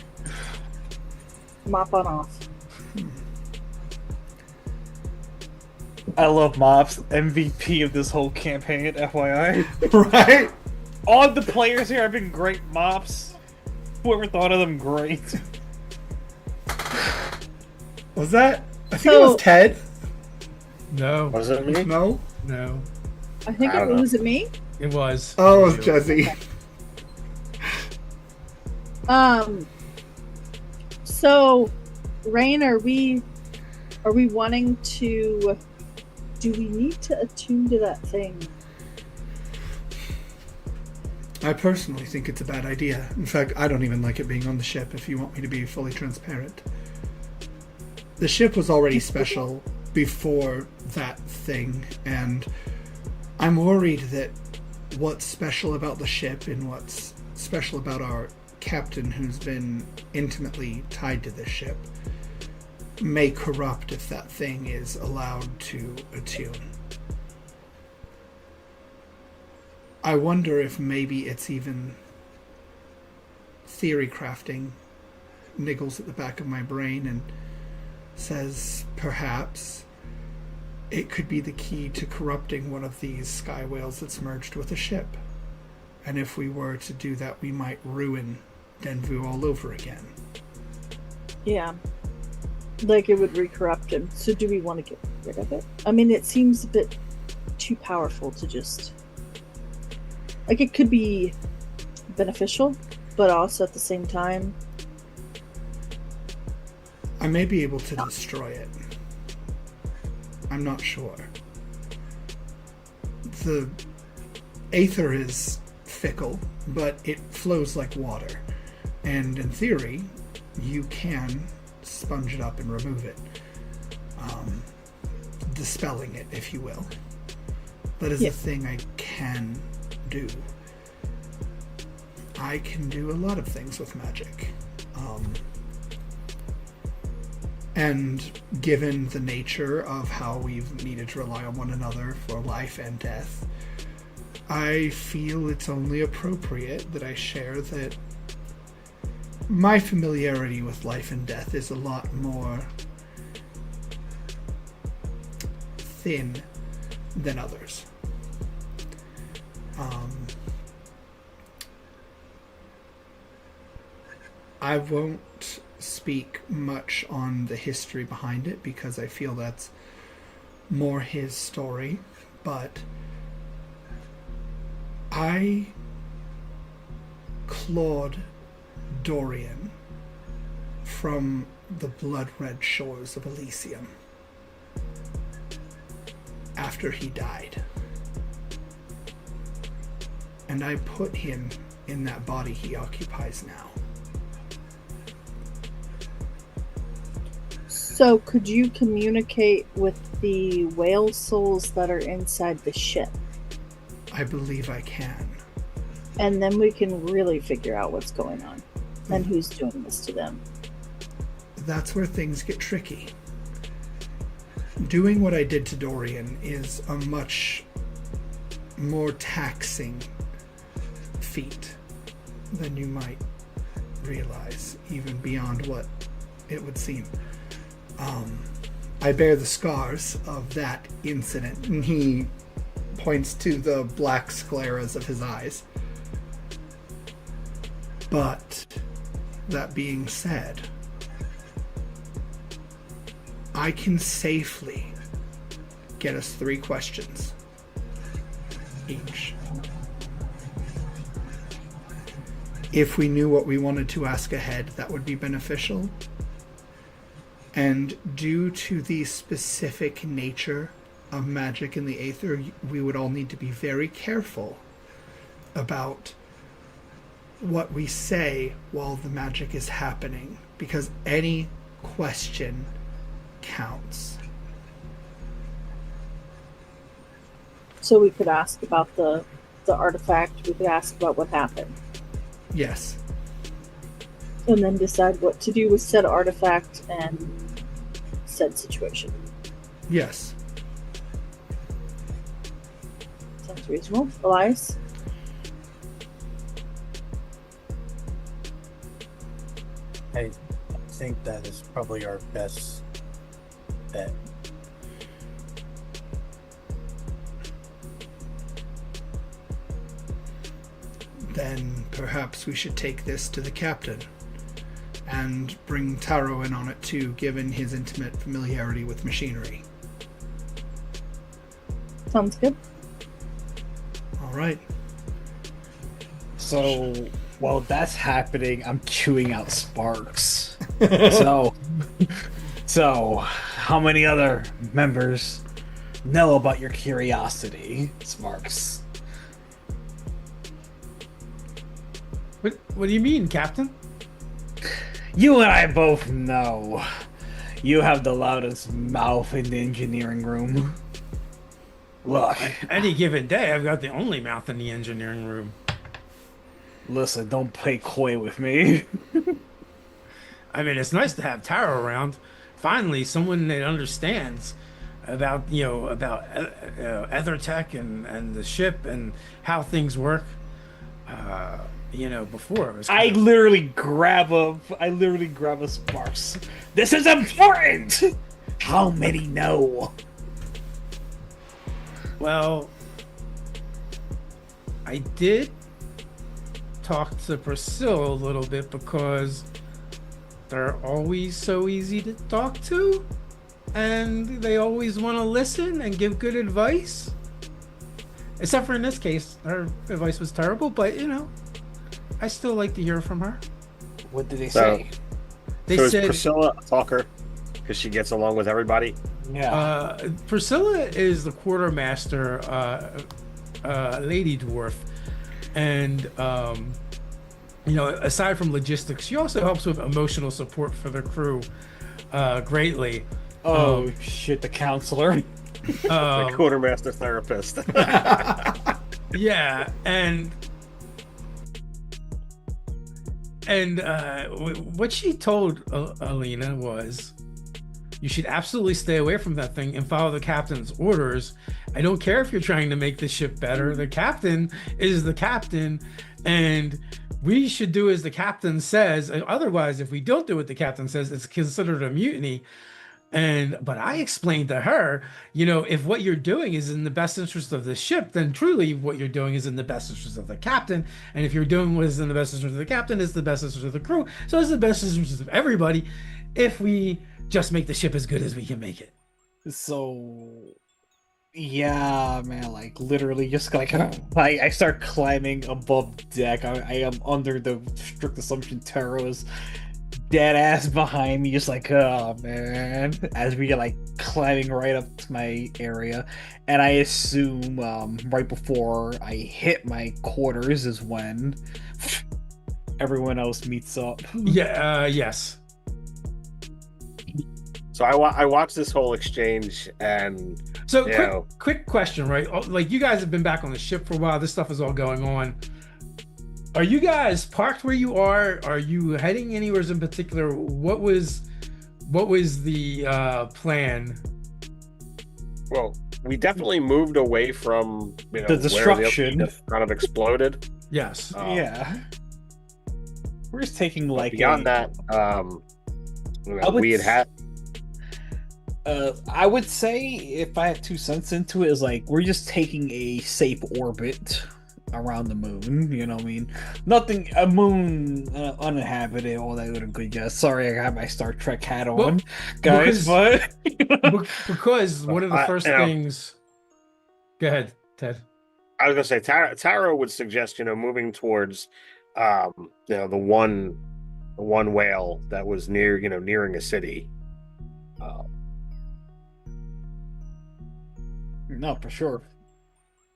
Mop on off. I love Mops, MVP of this whole campaign, FYI. right? All the players here have been great Mops. Whoever thought of them, great. Was that? I think it was Ted. No, Was it me? No? no, I think I don't know. was it me? it was. Oh, it was Jezi. So Rain, are we wanting to? Do we need to attune to that thing? I personally think it's a bad idea. In fact, I don't even like it being on the ship, if you want me to be fully transparent. The ship was already special before that thing, and I'm worried that what's special about the ship and what's special about our captain, who's been intimately tied to this ship, may corrupt if that thing is allowed to attune. I wonder if maybe it's even theory crafting niggles at the back of my brain and says perhaps it could be the key to corrupting one of these sky whales that's merged with a ship. And if we were to do that, we might ruin Denvu all over again. Yeah. Like it would re-corrupt him. So do we want to get rid of it? I mean, it seems a bit too powerful to just... Like, it could be beneficial, but also at the same time... I may be able to destroy it. I'm not sure. The Aether is fickle, but it flows like water. And in theory, you can sponge it up and remove it. Dispelling it, if you will. That is a thing I can do. I can do a lot of things with magic. And given the nature of how we've needed to rely on one another for life and death, I feel it's only appropriate that I share that my familiarity with life and death is a lot more thin than others. I won't speak much on the history behind it because I feel that's more his story, but I clawed Dorian from the blood-red shores of Elysium after he died. And I put him in that body he occupies now. So could you communicate with the whale souls that are inside the ship? I believe I can. And then we can really figure out what's going on and who's doing this to them. That's where things get tricky. Doing what I did to Dorian is a much more taxing feat than you might realize, even beyond what it would seem. I bear the scars of that incident, and he points to the black scleras of his eyes. But that being said, I can safely get us 3 questions each. If we knew what we wanted to ask ahead, that would be beneficial. And due to the specific nature of magic in the Aether, we would all need to be very careful about what we say while the magic is happening, because any question counts. So we could ask about the artifact, we could ask about what happened. Yes. And then decide what to do with said artifact and said situation. Yes. Sounds reasonable. Elias? I think that is probably our best bet. Then perhaps we should take this to the captain and bring Taro in on it too, given his intimate familiarity with machinery. Sounds good. All right. So while that's happening, I'm chewing out sparks. So So, how many other members know about your curiosity, Sparks? What do you mean, Captain? You and I both know you have the loudest mouth in the engineering room. Look, Any given day, I've got the only mouth in the engineering room. listen, don't play coy with me. I mean, it's nice to have Tara around. Finally, someone that understands about Ether tech and the ship and how things work. Before it was I literally grab a Sparks. This is important! How many know? well, I did talk to Priscilla a little bit because they're always so easy to talk to, and they always want to listen and give good advice. Except for in this case, her advice was terrible, but I still like to hear from her. What did they So- say? They So is said Priscilla a talker? Because she gets along with everybody? Yeah. Priscilla is the quartermaster, lady dwarf, and aside from logistics, she also helps with emotional support for the crew greatly. Oh shit, the counselor. The quartermaster therapist. Yeah, and what she told Alina was, you should absolutely stay away from that thing and follow the captain's orders. I don't care if you're trying to make the ship better. The captain is the captain, and we should do as the captain says. Otherwise, if we don't do what the captain says, it's considered a mutiny. But I explained to her, if what you're doing is in the best interest of the ship, then truly what you're doing is in the best interest of the captain. And if you're doing what is in the best interest of the captain, it's the best interest of the crew. So it's the best interest of everybody if we just make the ship as good as we can make it. So, yeah, man, like literally just like I start climbing above deck. I am under the strict assumption Taro is dead ass behind me, just like, oh man, as we get like climbing right up to my area. And I assume right before I hit my quarters is when everyone else meets up. Yeah, yes. So I watched this whole exchange, and So Yeah. quick question, right? Like, you guys have been back on the ship for a while. This stuff is all going on. Are you guys parked where you are? Are you heading anywhere in particular? What was the plan? well, we definitely moved away from The where destruction. the kind of exploded. Yes. Yeah, we're just taking But like beyond that, I would we had I would say, if I had 2 cents into it, is like we're just taking a safe orbit around the moon. You know what I mean? Nothing, a moon uninhabited, all that good jazz. Sorry, I got my Star Trek hat on, Well, guys, but because one of the first things. Go ahead, Ted. I was gonna say Taro would suggest moving towards the one whale that was nearing a city. no, for sure.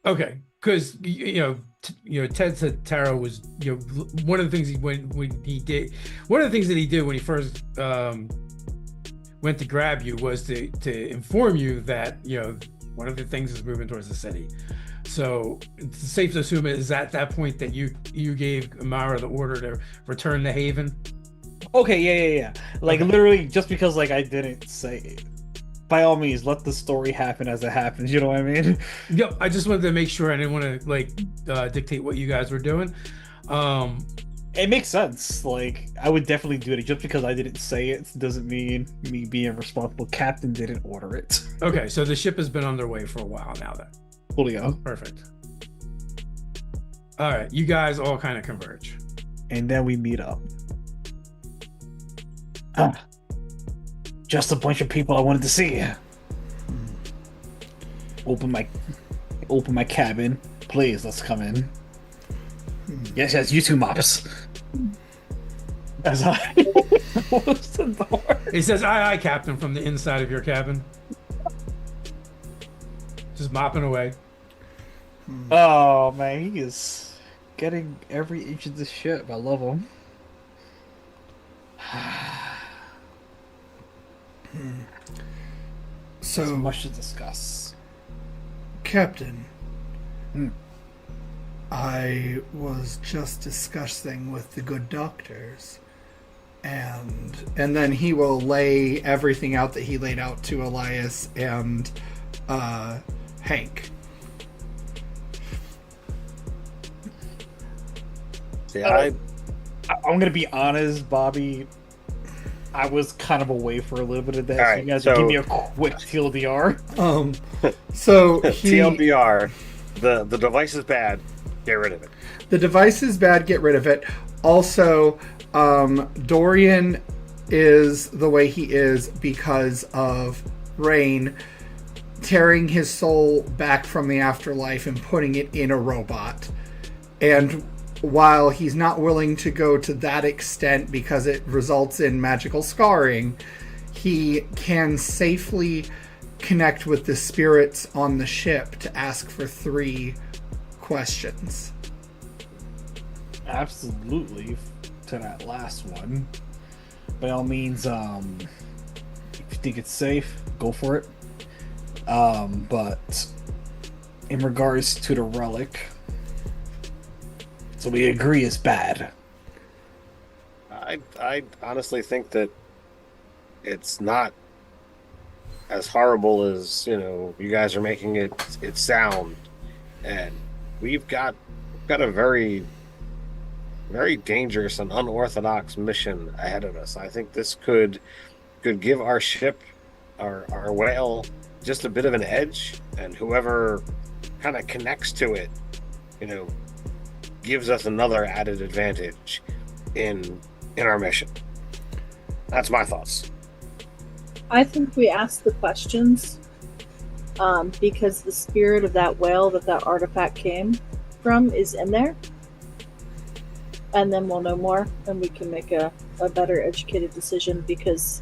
Okay, because Ted said Taro was one of the things one of the things that he did when he first went to grab you was to inform you that one of the things is moving towards the city. So it's safe to assume it is at that point that you gave Amara the order to return to Haven. Okay, yeah. Like Okay. literally, just because like I didn't say it. By all means, let the story happen as it happens. You know what I mean? Yep. I just wanted to make sure I didn't want to dictate what you guys were doing. It makes sense. Like, I would definitely do it. Just because I didn't say it doesn't mean me being responsible. Captain didn't order it. Okay, so the ship has been underway for a while now then. Julio. Perfect. All right, you guys all kind of converge. And then we meet up. Just a bunch of people I wanted to see. Open my cabin. Please, let's come in. Yes, you two mops. As I close the door. He says, "Aye, aye, Captain," from the inside of your cabin. Just mopping away. Oh man, he is getting every inch of the ship. I love him. There's So, much to discuss. Captain, Hmm. I was just discussing with the good doctors, and then he will lay everything out that he laid out to Elias and Hank. See, I'm gonna be honest, Bobby. I was kind of away for a little bit of that. All So right, you guys so- give me a quick TLDR. So he, TLDR, the device is bad. Get rid of it. the device is bad. Get rid of it. Also, Dorian is the way he is because of Rain tearing his soul back from the afterlife and putting it in a robot. And while he's not willing to go to that extent because it results in magical scarring, he can safely connect with the spirits on the ship to ask for 3 questions. Absolutely, to that last one. By all means, if you think it's safe, go for it. But in regards to the relic, so we agree it's bad. I honestly think that it's not as horrible as you guys are making it sound, and we've got a very very dangerous and unorthodox mission ahead of us. I think this could give our ship, our whale, just a bit of an edge, and whoever kind of connects to it, gives us another added advantage in our mission. That's my thoughts. I think we ask the questions because the spirit of that whale that artifact came from is in there. And then we'll know more and we can make a better educated decision because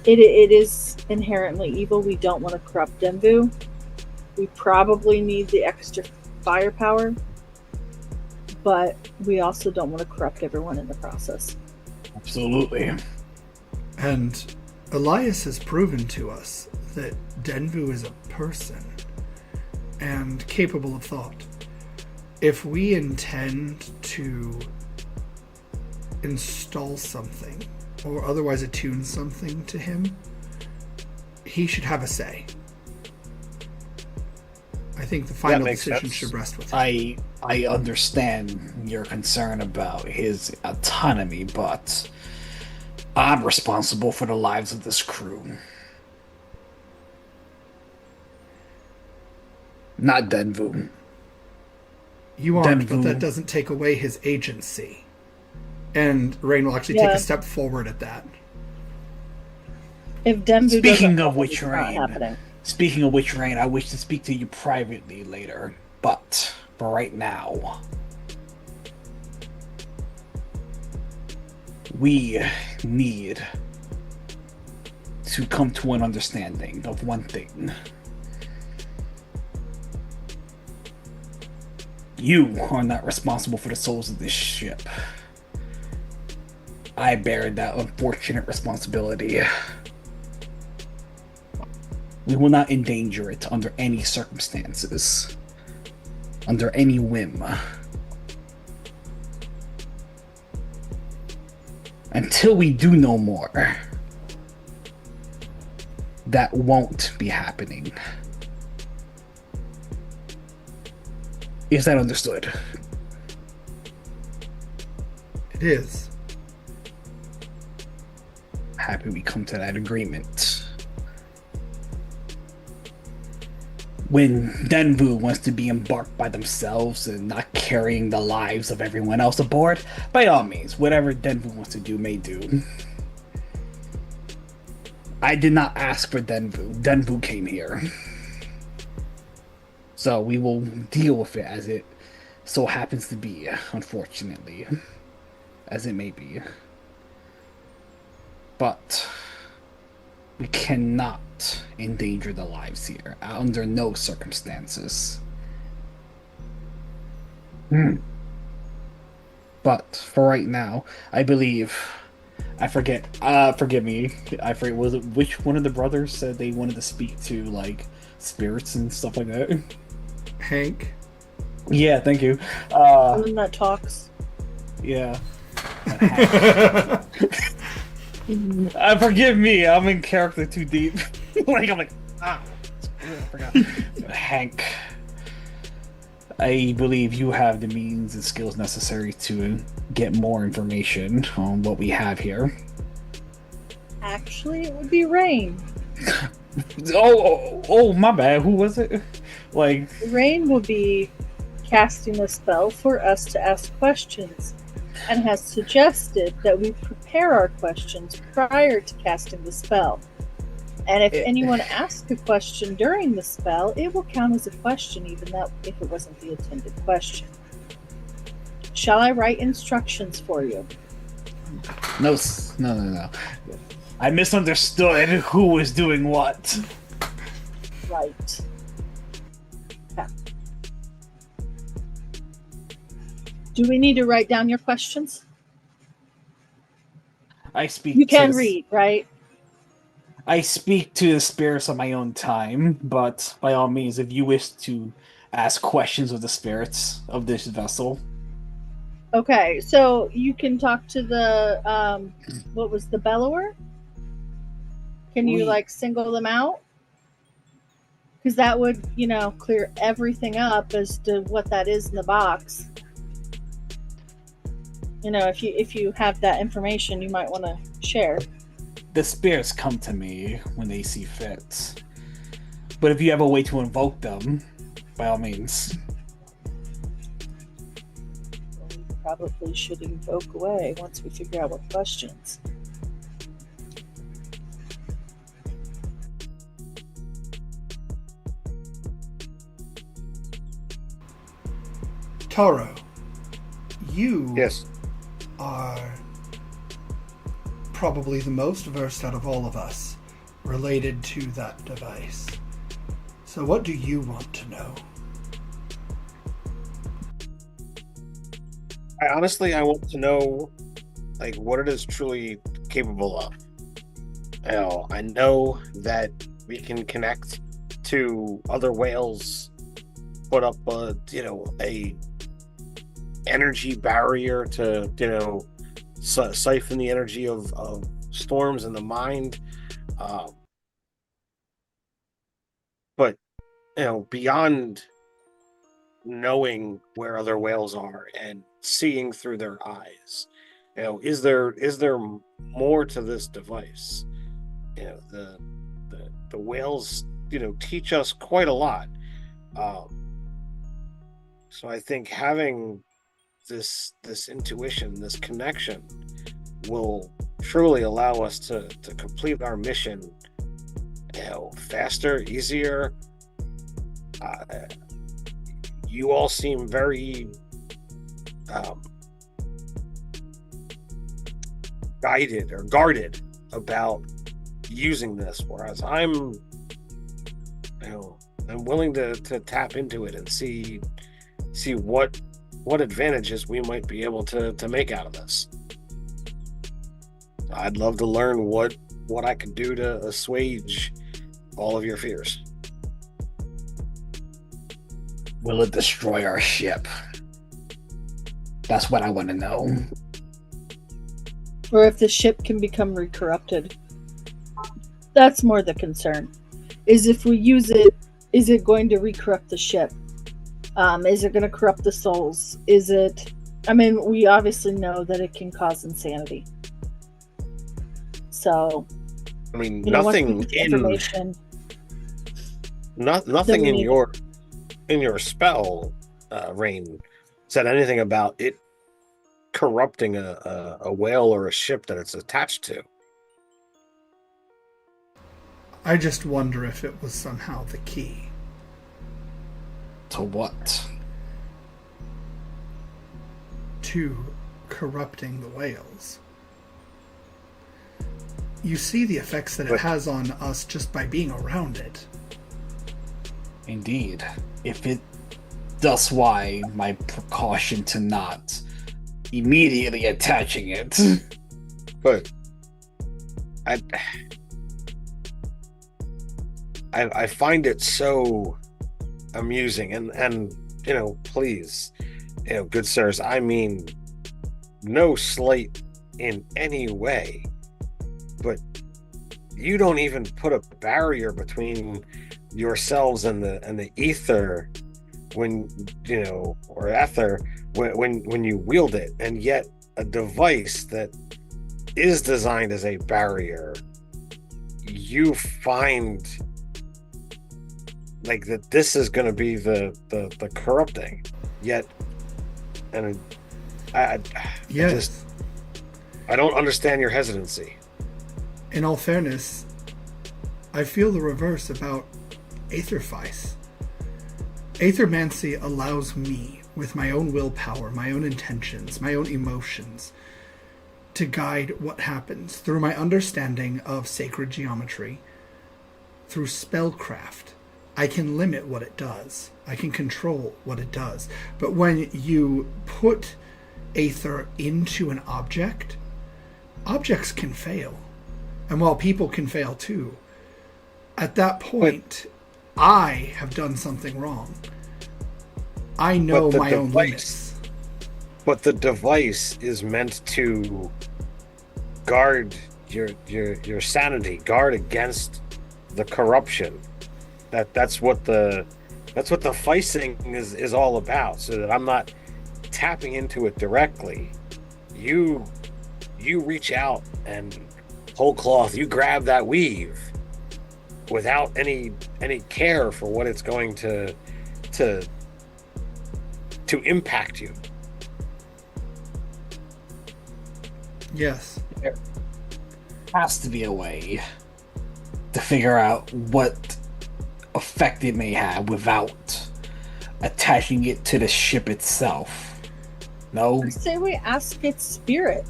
it is inherently evil. We don't want to corrupt Denvu. We probably need the extra firepower, but we also don't want to corrupt everyone in the process. Absolutely. And Elias has proven to us that Denvu is a person and capable of thought. If we intend to install something or otherwise attune something to him, he should have a say. I think the final makes decision sense. should rest with him. I understand your concern about his autonomy, but I'm responsible for the lives of this crew. Not Denvu. You aren't, but Denvu. that doesn't take away his agency. And Rain will actually take Yeah. a step forward at that. If Denvu Speaking doesn't of know, which, it's not Rain. happening. Speaking of which, Rain, I wish to speak to you privately later, but for right now, we need to come to an understanding of one thing. You are not responsible for the souls of this ship. I bear that unfortunate responsibility. We will not endanger it under any circumstances, under any whim. Until we do know more, that won't be happening. Is that understood? It is. Happy we come to that agreement. When Denvu wants to be embarked by themselves and not carrying the lives of everyone else aboard, by all means, whatever Denvu wants to do may do. I did not ask for Denvu. Denvu came here. So we will deal with it as it so happens to be, unfortunately. As it may be. but we cannot endanger the lives here under no circumstances. But for right now, I believe I forget. Forgive me. I forget. Was it which one of the brothers said they wanted to speak to like spirits and stuff like that? Hank. Yeah, thank you. One that talks. Yeah. Forgive me. I'm in character too deep. I'm like, I forgot. Hank. I believe you have the means and skills necessary to get more information on what we have here. Actually, it would be Rain. Oh, my bad. Who was it? Like, Rain will be casting a spell for us to ask questions and has suggested that we prepare our questions prior to casting the spell. And if anyone asks a question during the spell, it will count as a question, even that if it wasn't the intended question. Shall I write instructions for you? no. I misunderstood who was doing what. Right. Okay. Do we need to write down your questions? I speak. You can to read, right? I speak to the spirits on my own time, but by all means, if you wish to ask questions of the spirits of this vessel. Okay, so you can talk to the what was the bellower? Can you like single them out? Because that would, clear everything up as to what that is in the box. If you have that information, you might want to share. The spirits come to me when they see fit. But if you have a way to invoke them, by all means. Well, we probably should invoke away once we figure out what questions. Taro, you Yes. are probably the most versed out of all of us related to that device. So what do you want to know? I want to know, like, what it is truly capable of. I know that we can connect to other whales, put up a energy barrier to siphon the energy of storms in the mind, but beyond knowing where other whales are and seeing through their eyes, is there more to this device? The whales teach us quite a lot, so I think having this intuition, this connection, will truly allow us to complete our mission faster, easier. You all seem very guided or guarded about using this, whereas I'm willing to tap into it and see what advantages we might be able to make out of this. I'd love to learn what I can do to assuage all of your fears. Will it destroy our ship? That's what I want to know. Or if the ship can become recorrupted. That's more the concern. Is if we use it, is it going to recorrupt the ship? Is it going to corrupt the souls? We obviously know that it can cause insanity. So, nothing nothing in your spell, Rain, said anything about it corrupting a whale or a ship that it's attached to. I just wonder if it was somehow the key. To what? To corrupting the whales. you see the effects that it But- has on us just by being around it. Indeed. If it Thus why my precaution to not immediately attaching it. But I find it so amusing, and please, good sirs, I mean no slight in any way, but you don't even put a barrier between yourselves and the ether when or ether when you wield it, and yet a device that is designed as a barrier, you find like that this is going to be the corrupting, yet, and Yes. I don't understand your hesitancy. In all fairness, I feel the reverse about Aetherfice. Aethermancy allows me, with my own willpower, my own intentions, my own emotions, to guide what happens through my understanding of sacred geometry, through spellcraft. I can limit what it does. I can control what it does. But when you put Aether into an object, objects can fail. And while people can fail too, at that point, I have done something wrong. I know my own limits. But the device is meant to guard your sanity, guard against the corruption. That's what the ficing is all about, so that I'm not tapping into it directly. You reach out and whole cloth, you grab that weave without any care for what it's going to impact you. Yes. There has to be a way to figure out what effect it may have without attaching it to the ship itself. No? I say we ask its spirit.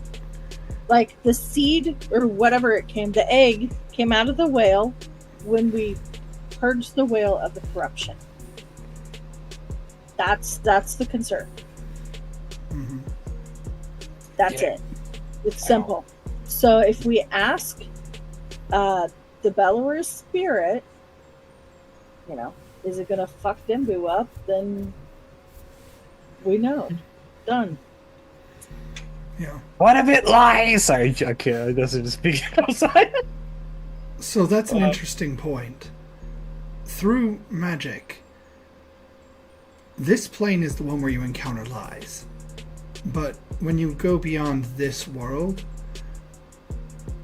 Like the seed or whatever it came, the egg came out of the whale when we purged the whale of the corruption. That's the concern. Mm-hmm. That's Yeah. it. It's simple. So if we ask the Bellower's spirit, is it gonna fuck Denvu up? Then we know. Done. Yeah. What if it lies? Sorry, okay, I doesn't speak outside. So that's an interesting point. Through magic, this plane is the one where you encounter lies. But when you go beyond this world,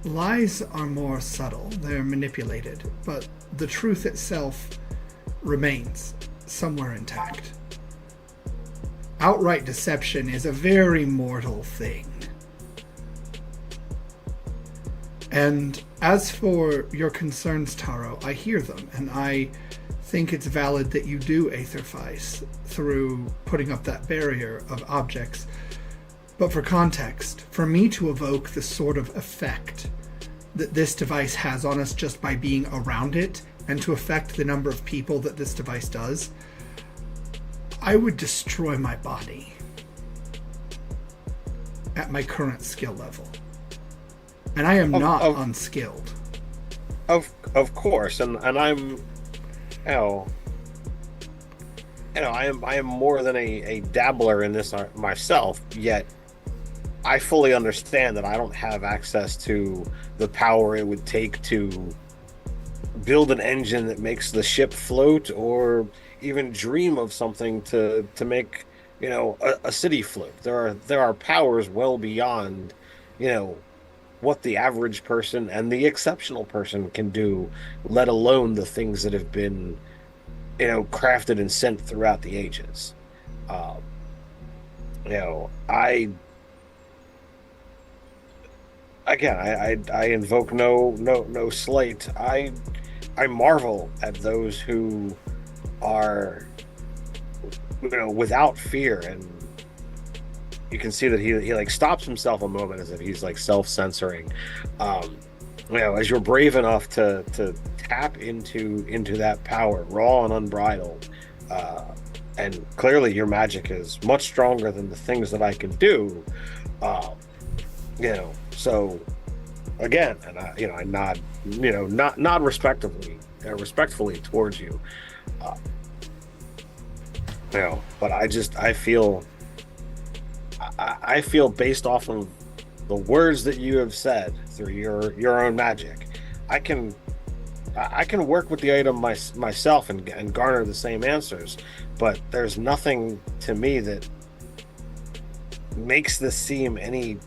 lies are more subtle. They're manipulated. But the truth itself remains somewhere intact. Outright deception is a very mortal thing. And as for your concerns, Taro, I hear them, and I think it's valid that you do Aetherfice through putting up that barrier of objects. But for context, for me to evoke the sort of effect that this device has on us just by being around it, and to affect the number of people that this device does, I would destroy my body at my current skill level. And I am not unskilled. Of course, and I'm, I am more than a dabbler in this art myself. Yet, I fully understand that I don't have access to the power it would take to build an engine that makes the ship float, or even dream of something to make a city float. There are powers well beyond what the average person and the exceptional person can do, let alone the things that have been crafted and sent throughout the ages. I invoke no slight. I marvel at those who are without fear, and you can see that he like stops himself a moment as if he's like self-censoring, as you're brave enough to tap into that power, raw and unbridled, and clearly your magic is much stronger than the things that I can do. Um, so again, and I nod, not respectfully towards you. Uh, but I feel I feel based off of the words that you have said through your own magic, I can work with the item myself and garner the same answers, but there's nothing to me that makes this seem any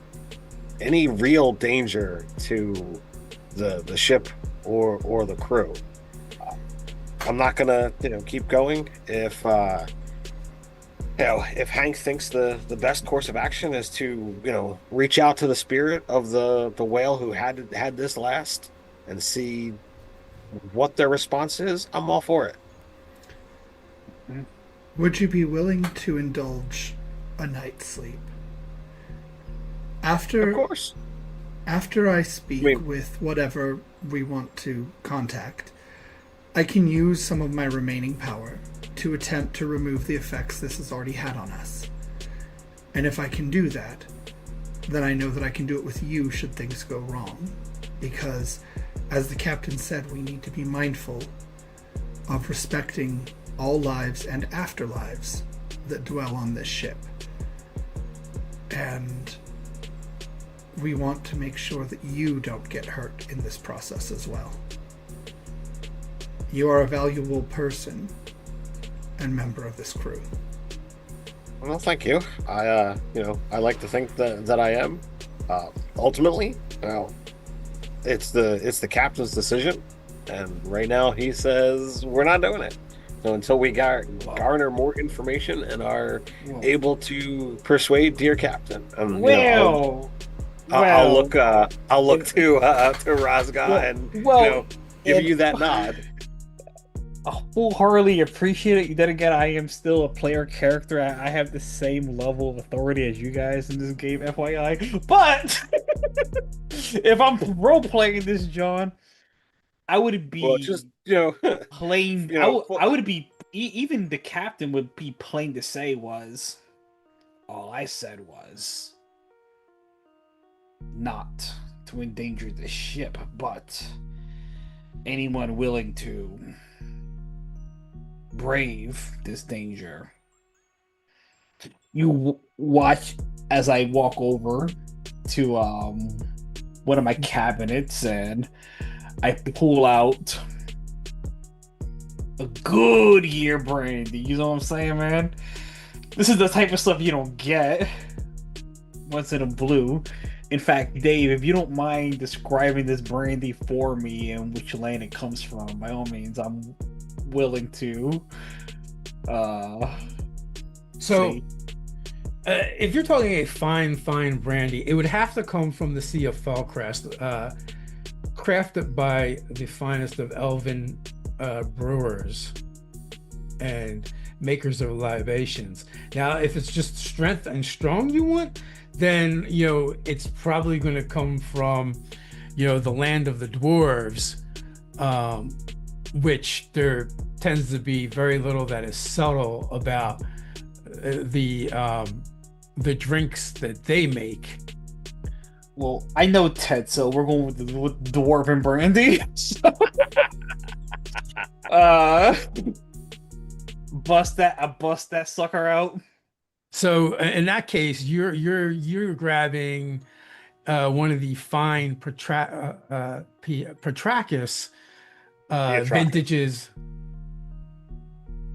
real danger to the ship or the crew. I'm not gonna keep going if Hank thinks the best course of action is to reach out to the spirit of the whale who had this last and see what their response is. I'm all for it. Would you be willing to indulge a night's sleep? Of course. After I speak with whatever we want to contact, I can use some of my remaining power to attempt to remove the effects this has already had on us. And if I can do that, then I know that I can do it with you should things go wrong. Because, as the captain said, we need to be mindful of respecting all lives and afterlives that dwell on this ship. And we want to make sure that you don't get hurt in this process as well. You are a valuable person and member of this crew. Well, thank you. I like to think that I am. Ultimately, it's the captain's decision, and right now he says we're not doing it. So until we garner more information and are able to persuade dear captain, I'll look to Razga and give you that nod. I wholeheartedly appreciate it. Then again, I am still a player character. I have the same level of authority as you guys in this game, FYI. But if I'm role playing this, John, I would be plain. I would be even the captain would be plain to say was all I said was not to endanger the ship, but anyone willing to brave this danger. You watch as I walk over to one of my cabinets and I pull out a good year brandy. You know what I'm saying, man? This is the type of stuff you don't get once in a blue. In fact, Dave, if you don't mind describing this brandy for me and which land it comes from, by all means, I'm willing to. If you're talking a fine brandy, it would have to come from the Sea of Falcrest, crafted by the finest of elven brewers and makers of libations. Now, if it's just strength and strong you want, then it's probably going to come from the land of the dwarves, which there tends to be very little that is subtle about the drinks that they make. Well, I know Ted, so we're going with dwarven brandy. Bust that sucker out. So in that case, you're grabbing one of the fine Petrachus vintages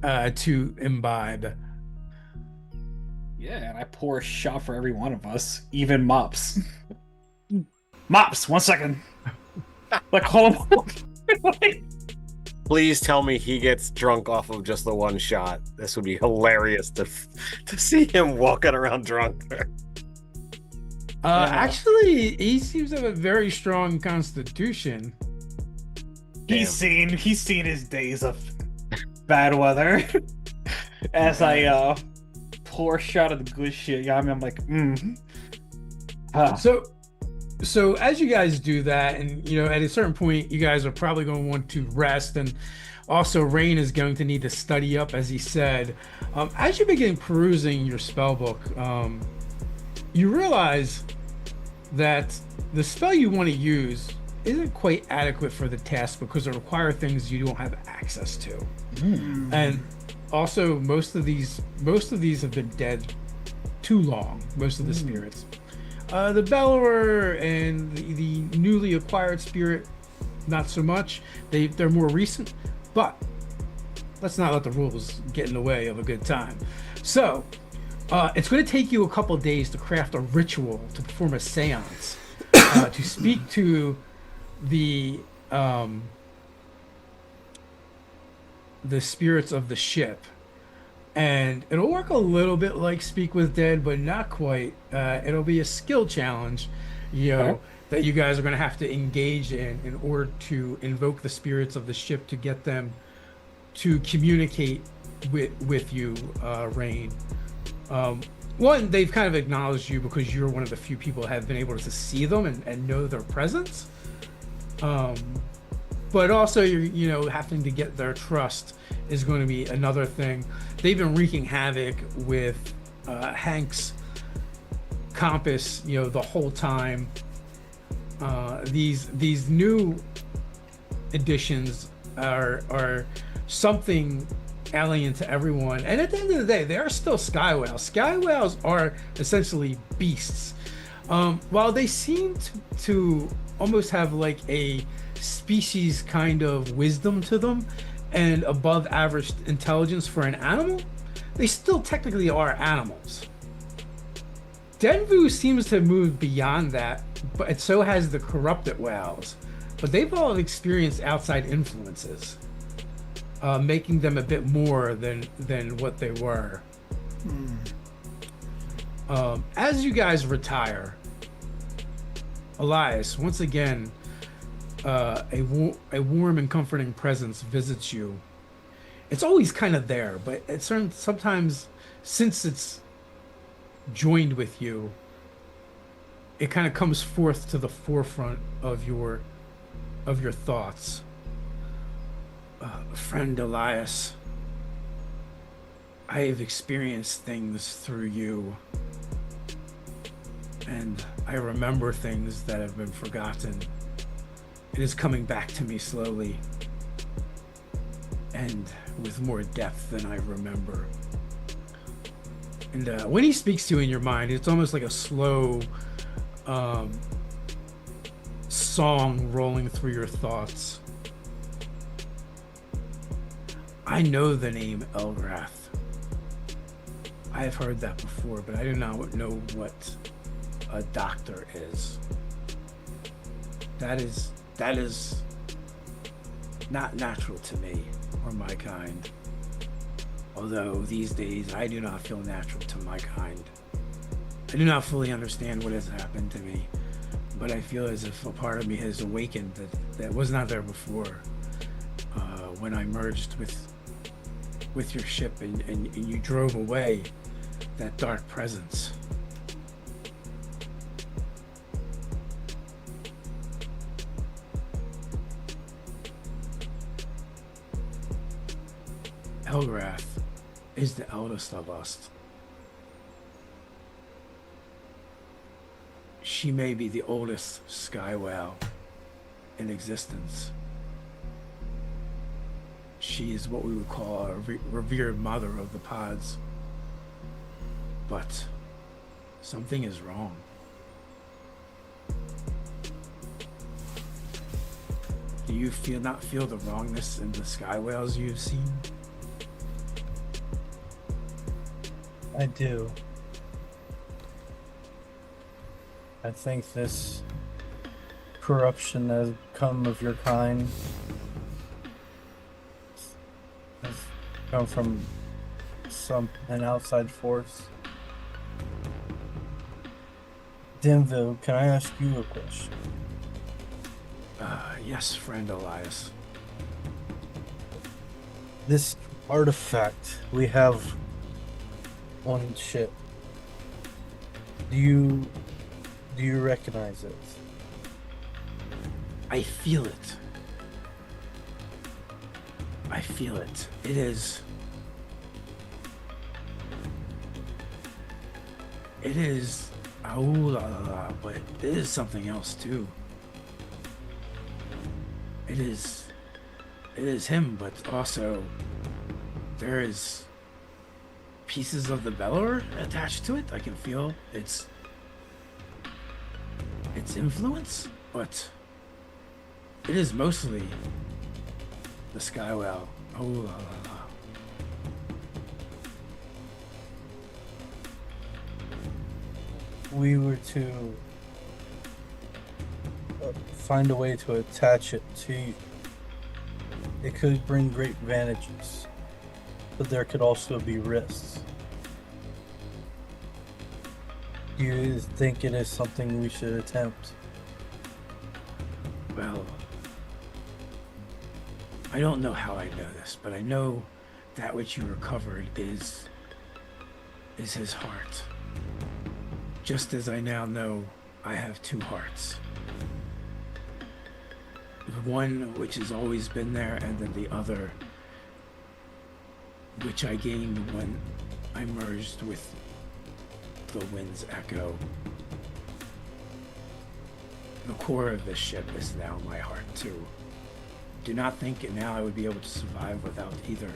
to imbibe. Yeah, and I pour a shot for every one of us, even Mops. Mops, 1 second. Like, hold on. Please tell me he gets drunk off of just the one shot. This would be hilarious to see him walking around drunk. Actually, he seems to have a very strong constitution. He's seen his days of bad weather. As I pour a shot of the good shit, I'm like, So So as you guys do that, and at a certain point, you guys are probably going to want to rest, and also Rain is going to need to study up, as he said. As you begin perusing your spell book, you realize that the spell you want to use isn't quite adequate for the task because it requires things you don't have access to. And also, most of these have been dead too long. Most of the spirits, the Bellower and the newly acquired spirit, not so much. They're more recent, but let's not let the rules get in the way of a good time. So, it's going to take you a couple days to craft a ritual to perform a seance, to speak to the spirits of the ship, and it'll work a little bit like Speak with Dead, but not quite. It'll be a skill challenge, that you guys are going to have to engage in order to invoke the spirits of the ship to get them to communicate with you, Rain. One, they've kind of acknowledged you because you're one of the few people who have been able to see them and know their presence. But also, you're having to get their trust is going to be another thing. They've been wreaking havoc with Hank's compass, the whole time. These new additions are something alien to everyone, and at the end of the day, they are still sky whales. Sky whales are essentially beasts. While they seem to almost have like a species kind of wisdom to them and above average intelligence for an animal, they still technically are animals. Denvu seems to have moved beyond that, but so has the corrupted whales. But they've all experienced outside influences, making them a bit more than what they were. As you guys retire, Elias, once again, a warm and comforting presence visits you. It's always kind of there, but sometimes, since it's joined with you, it kind of comes forth to the forefront of your thoughts. Friend Elias, I have experienced things through you, and I remember things that have been forgotten. It is coming back to me slowly, and with more depth than I remember. And when he speaks to you in your mind, it's almost like a slow song rolling through your thoughts. I know the name Elgrath. I have heard that before, but I do not know what a doctor is. That is not natural to me or my kind. Although these days I do not feel natural to my kind. I do not fully understand what has happened to me, but I feel as if a part of me has awakened that was not there before. When I merged with your ship and you drove away that dark presence. Elgrath is the eldest of us. She may be the oldest sky whale in existence. She is what we would call a revered mother of the pods. But something is wrong. Do you not feel the wrongness in the sky whales you've seen? I do. I think this corruption that has come of your kind has come from an outside force. Denvu, can I ask you a question? Yes, friend Elias. This artifact we have on ship, do Do you recognize it? I feel it. I feel it. It is. It is. Oh la la la, but it is something else too. It is. It is him, but also there is pieces of the Bellower attached to it. I can feel its influence, but it is mostly the Skywell. Oh la la la. We were to find a way to attach it to you. It could bring great advantages, but there could also be risks. Do you think it is something we should attempt? Well, I don't know how I know this, but I know that which you recovered is his heart. Just as I now know I have two hearts. One which has always been there, and then the other which I gained when I merged with the wind's echo. The core of this ship is now my heart too. Do not think now I would be able to survive without either,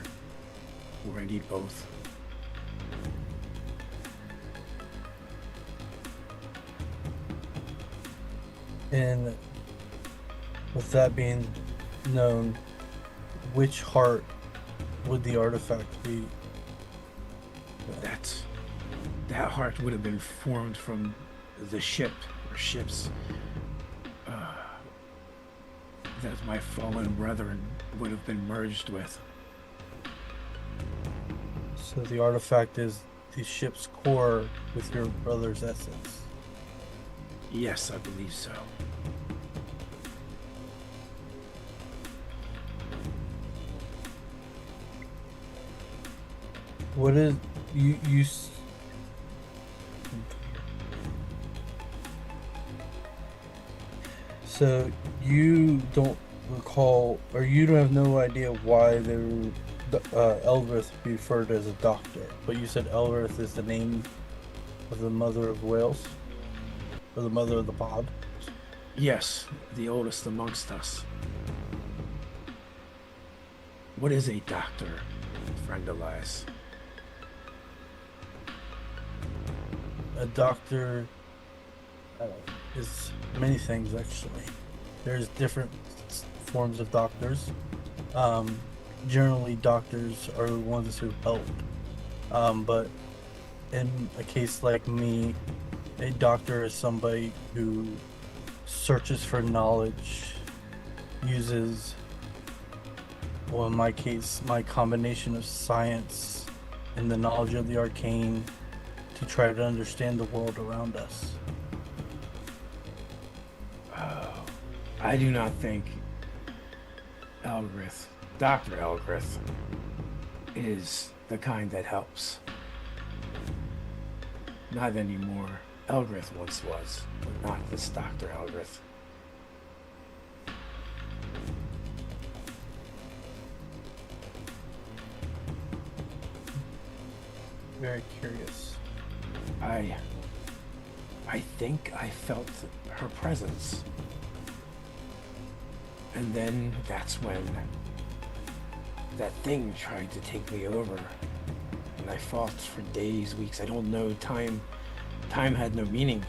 or I need both. And with that being known, which heart would the artifact be? That heart would have been formed from the ship or ships that my fallen brethren would have been merged with. So the artifact is the ship's core with your brother's essence. Yes, I believe so. What is you so you don't recall, or you don't have no idea why they were Elrith referred as a doctor, but you said Elrith is the name of the mother of whales, or the mother of the pod. Yes, the oldest amongst us. What is a doctor, friend Elias? A doctor is many things actually. There's different forms of doctors. Generally, doctors are the ones who help. But in a case like me, a doctor is somebody who searches for knowledge, uses, well, in my case, my combination of science and the knowledge of the arcane to try to understand the world around us. I do not think Elgrith, Dr. Elgrith, is the kind that helps. Not anymore. Elgrith once was, but not this Dr. Elgrith. Very curious. I think I felt her presence. And then that's when that thing tried to take me over. And I fought for days, weeks. I don't know. Time had no meaning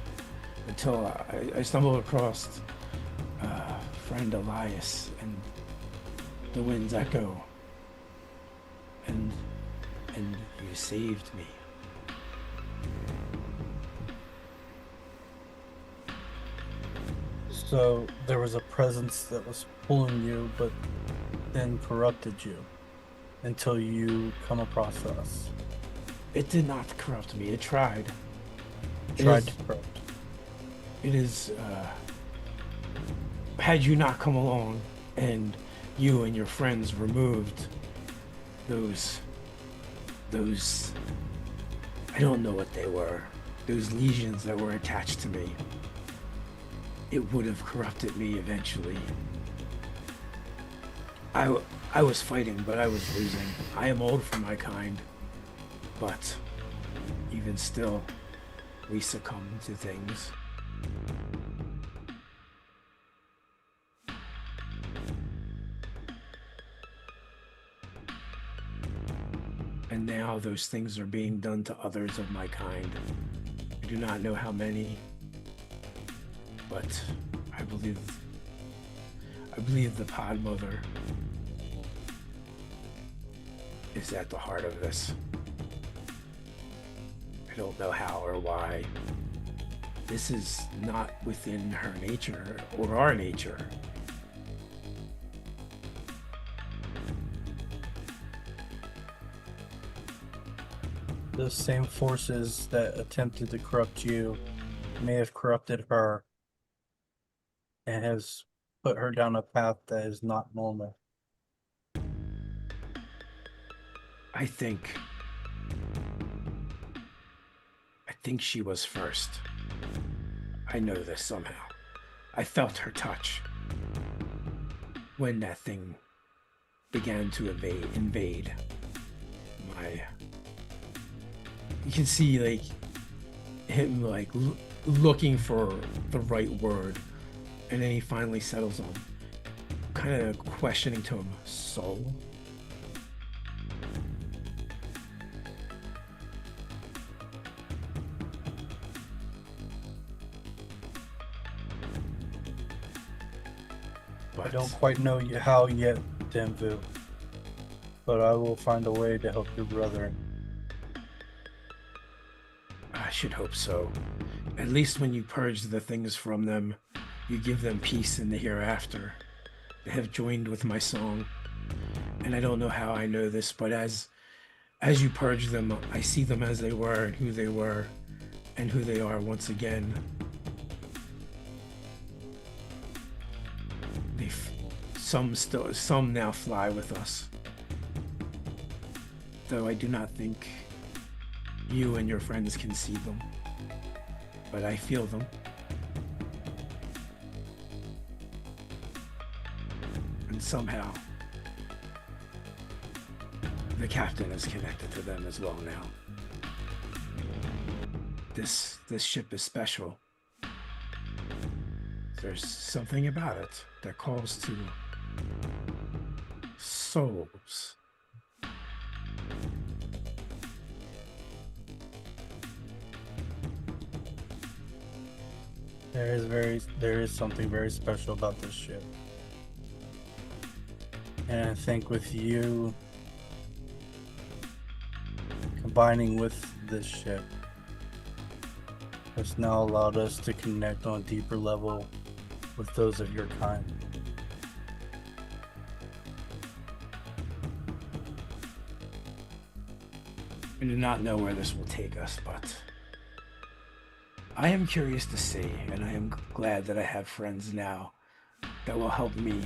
until I stumbled across friend Elias and the wind's echo. And you saved me. So there was a presence that was pulling you, but then corrupted you until you come across us. It did not corrupt me. It tried. Tried to corrupt. It is, had you not come along and you and your friends removed those, I don't know what they were, those lesions that were attached to me, it would have corrupted me eventually. I was fighting, but I was losing. I am old for my kind. But even still, we succumb to things. And now those things are being done to others of my kind. I do not know how many, but I believe the Pod Mother is at the heart of this. I don't know how or why. This is not within her nature or our nature. Those same forces that attempted to corrupt you may have corrupted her and has put her down a path that is not normal. I think she was first. I know this somehow. I felt her touch when that thing began to invade my. You can see like him like looking for the right word, and then he finally settles on kind of questioning to him, soul. I don't quite know how yet, Denvu, but I will find a way to help your brother. I should hope so. At least when you purge the things from them, you give them peace in the hereafter. They have joined with my song. And I don't know how I know this, but as you purge them, I see them as they were and who they are once again. Some now fly with us. Though I do not think you and your friends can see them, but I feel them. And somehow, the captain is connected to them as well now. This ship is special. There's something about it that calls to souls. There is something very special about this ship. And I think with you combining with this ship, it's now allowed us to connect on a deeper level with those of your kind. I do not know where this will take us, but I am curious to see, and I am glad that I have friends now that will help me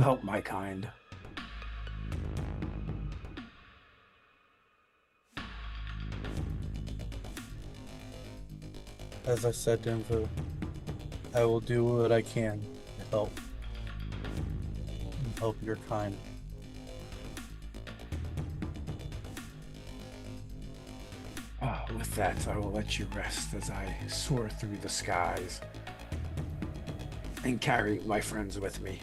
help my kind. As I said, Denvu, I will do what I can to help your kind. With that, I will let you rest as I soar through the skies and carry my friends with me.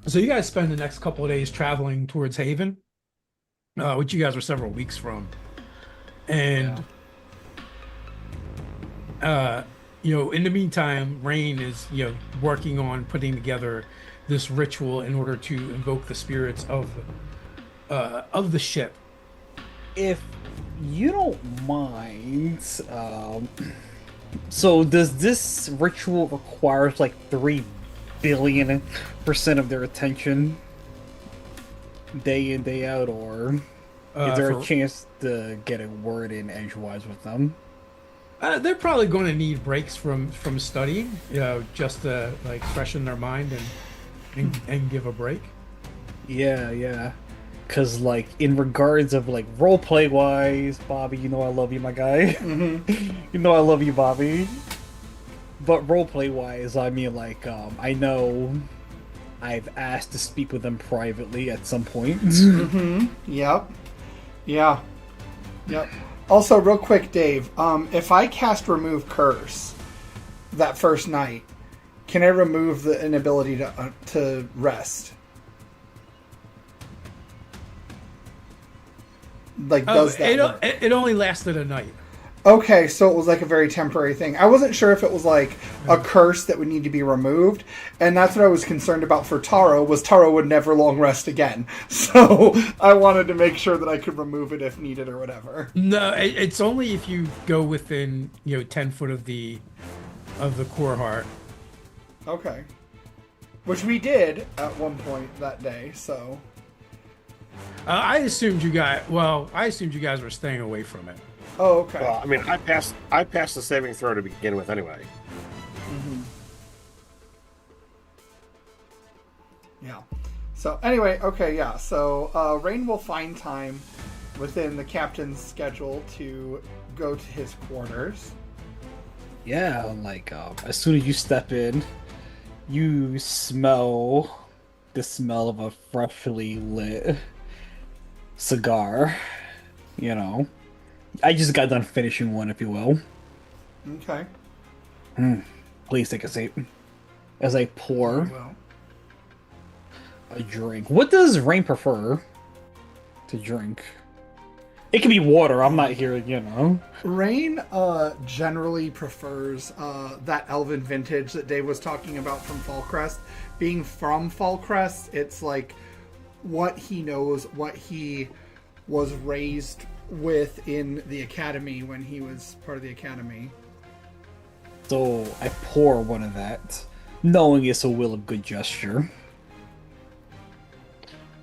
So you guys spend the next couple of days traveling towards Haven, which you guys are several weeks from. And, in the meantime, Rain is, working on putting together this ritual in order to invoke the spirits of the ship. If you don't mind, so does this ritual require like 3 billion% of their attention day in, day out, or is there a chance to get a word in edgewise with them? They're probably going to need breaks from studying, just to like freshen their mind and give a break. Yeah. Because, like, in regards of, like, roleplay wise, Bobby, you know I love you, my guy. You know I love you, Bobby. But roleplay wise, I mean, like, I know I've asked to speak with them privately at some point. Yep. Yeah. Yep. Also, real quick, Dave, if I cast Remove Curse that first night, can I remove the inability to rest? Like, does that work? It only lasted a night. Okay, so it was like a very temporary thing. I wasn't sure if it was like a curse that would need to be removed, and that's what I was concerned about for Taro, was Taro would never long rest again. So I wanted to make sure that I could remove it if needed or whatever. No, it's only if you go within 10 foot of the core heart. Okay. Which we did at one point that day, so... I assumed you guys were staying away from it. Oh, okay. Well, I mean, I passed the saving throw to begin with anyway. Yeah. So anyway, okay, yeah. So Rain will find time within the captain's schedule to go to his quarters. Yeah, like, as soon as you step in, you smell the smell of a freshly lit cigar. You know, I just got done finishing one, if you will. Okay. Please take a seat. As I pour Well, a drink. What does Rain prefer to drink? It can be water. I'm not here, Rain generally prefers that elven vintage that Dave was talking about from Fallcrest. Being from Fallcrest, it's like what he knows, what he was raised with in the academy when he was part of the academy. So I pour one of that, knowing it's a will of good gesture.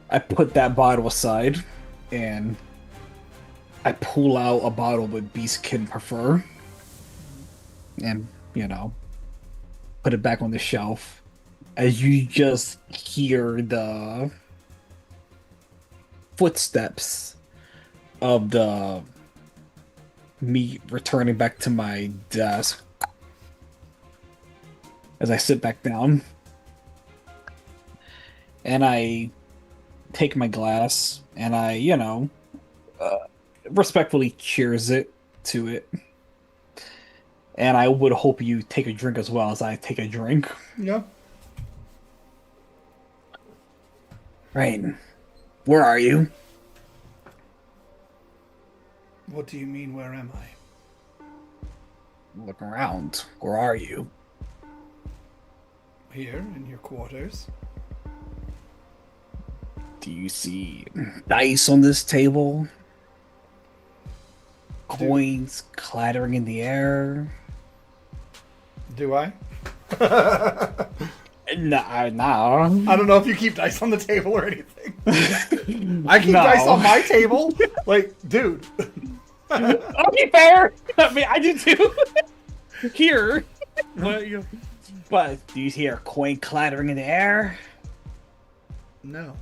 I put that bottle aside, and I pull out a bottle that Beast can prefer, and, put it back on the shelf. As you just hear the footsteps of me returning back to my desk. As I sit back down, and I take my glass, and I, respectfully cheers it to it. And I would hope you take a drink as well as I take a drink. Yeah. Rain, where are you? What do you mean, where am I? Look around. Where are you? Here, in your quarters. Do you see dice on this table? Coins clattering in the air? Do I? No. I don't know if you keep dice on the table or anything. I keep No. dice on my table. Like, dude. I'll be fair. I mean, I do too. Here. But do you hear a coin clattering in the air? No.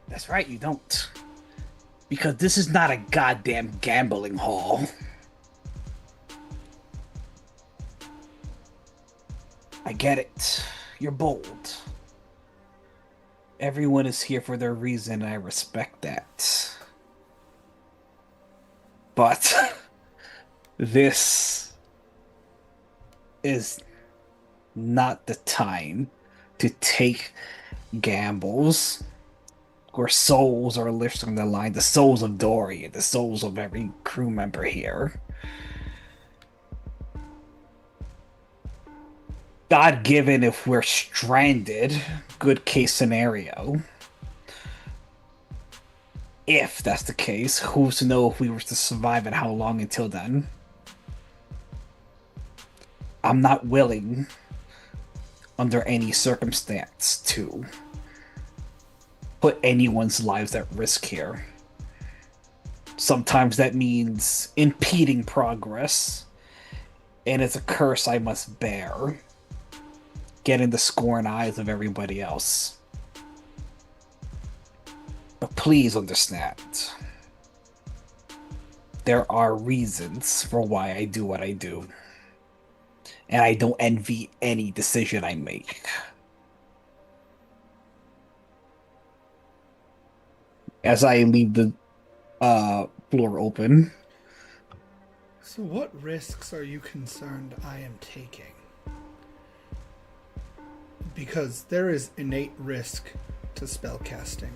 That's right, you don't. Because this is not a goddamn gambling hall. I get it. You're bold. Everyone is here for their reason, and I respect that. But this is not the time to take gambles where souls are lifted on the line, the souls of Dory, the souls of every crew member here. God given, if we're stranded, good case scenario. If that's the case, who's to know if we were to survive and how long until then? I'm not willing, under any circumstance, to put anyone's lives at risk here. Sometimes that means impeding progress, and it's a curse I must bear, getting the scorn eyes of everybody else. But please understand, there are reasons for why I do what I do, and I don't envy any decision I make. As I leave the floor open, So, what risks are you concerned I am taking? Because there is innate risk to spellcasting.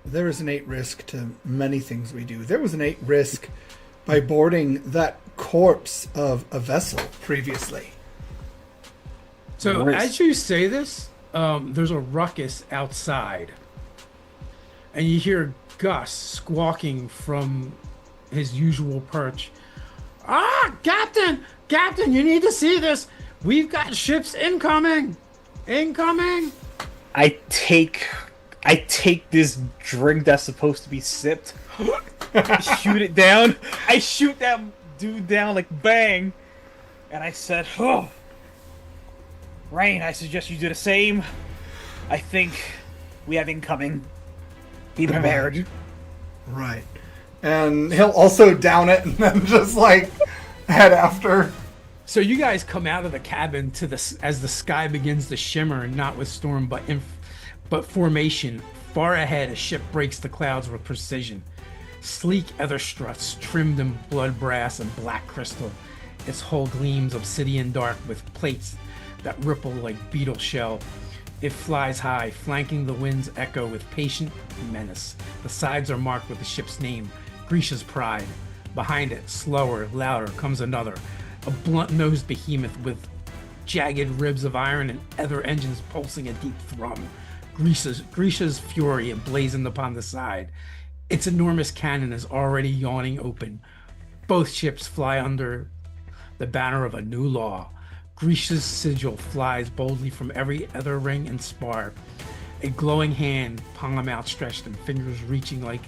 There is innate risk to many things we do. There was innate risk by boarding that corpse of a vessel previously. So Nice. as you say this, there's a ruckus outside, and you hear Gus squawking from his usual perch. Ah, Captain, you need to see this. We've got ships incoming. I take this drink that's supposed to be sipped, shoot it down. I shoot that dude down like bang, and I said, "Oh, Rain, I suggest you do the same. I think we have incoming. Be prepared." Right. And he'll also down it and then just like head after. So you guys come out of the cabin to the as the sky begins to shimmer, not with storm, but formation. Far ahead, a ship breaks the clouds with precision. Sleek ether struts, trimmed in blood brass and black crystal. Its hull gleams obsidian dark with plates that ripple like beetle shell. It flies high, flanking the wind's echo with patient menace. The sides are marked with the ship's name, Grisha's Pride. Behind it, slower, louder, comes another, a blunt-nosed behemoth with jagged ribs of iron and ether engines pulsing a deep thrum. Grisha's fury emblazoned upon the side. Its enormous cannon is already yawning open. Both ships fly under the banner of a new law. Grisha's sigil flies boldly from every ether ring and spar. A glowing hand, palm outstretched and fingers reaching like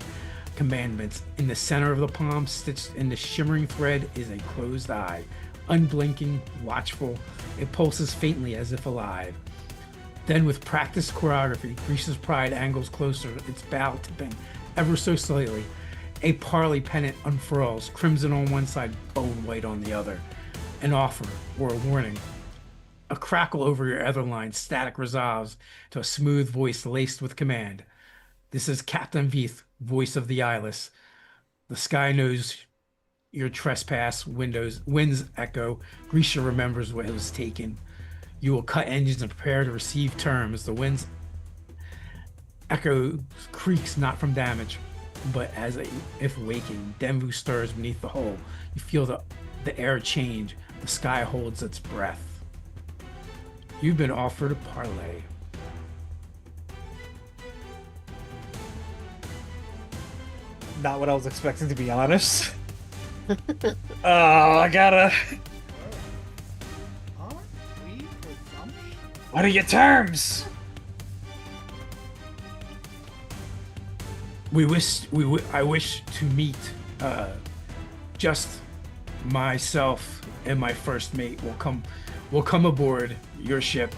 commandments. In the center of the palm, stitched in the shimmering thread, is a closed eye. Unblinking, watchful, it pulses faintly as if alive. Then with practiced choreography, Grisha's Pride angles closer, its bow tipping ever so slightly. A parley pennant unfurls, crimson on one side, bone white on the other. An offer or a warning. A crackle over your ether line, static resolves to a smooth voice laced with command. This is Captain Veith, voice of the eyeless. The sky knows your trespass, winds echo. Grisha remembers what was taken. You will cut engines and prepare to receive terms. The wind's echo creaks not from damage, but as if waking. Denvu stirs beneath the hull. You feel the air change. The sky holds its breath. You've been offered a parlay. Not what I was expecting, to be honest. I gotta. Aren't we presumptuous? What are your terms? I wish to meet just myself and my first mate will come aboard your ship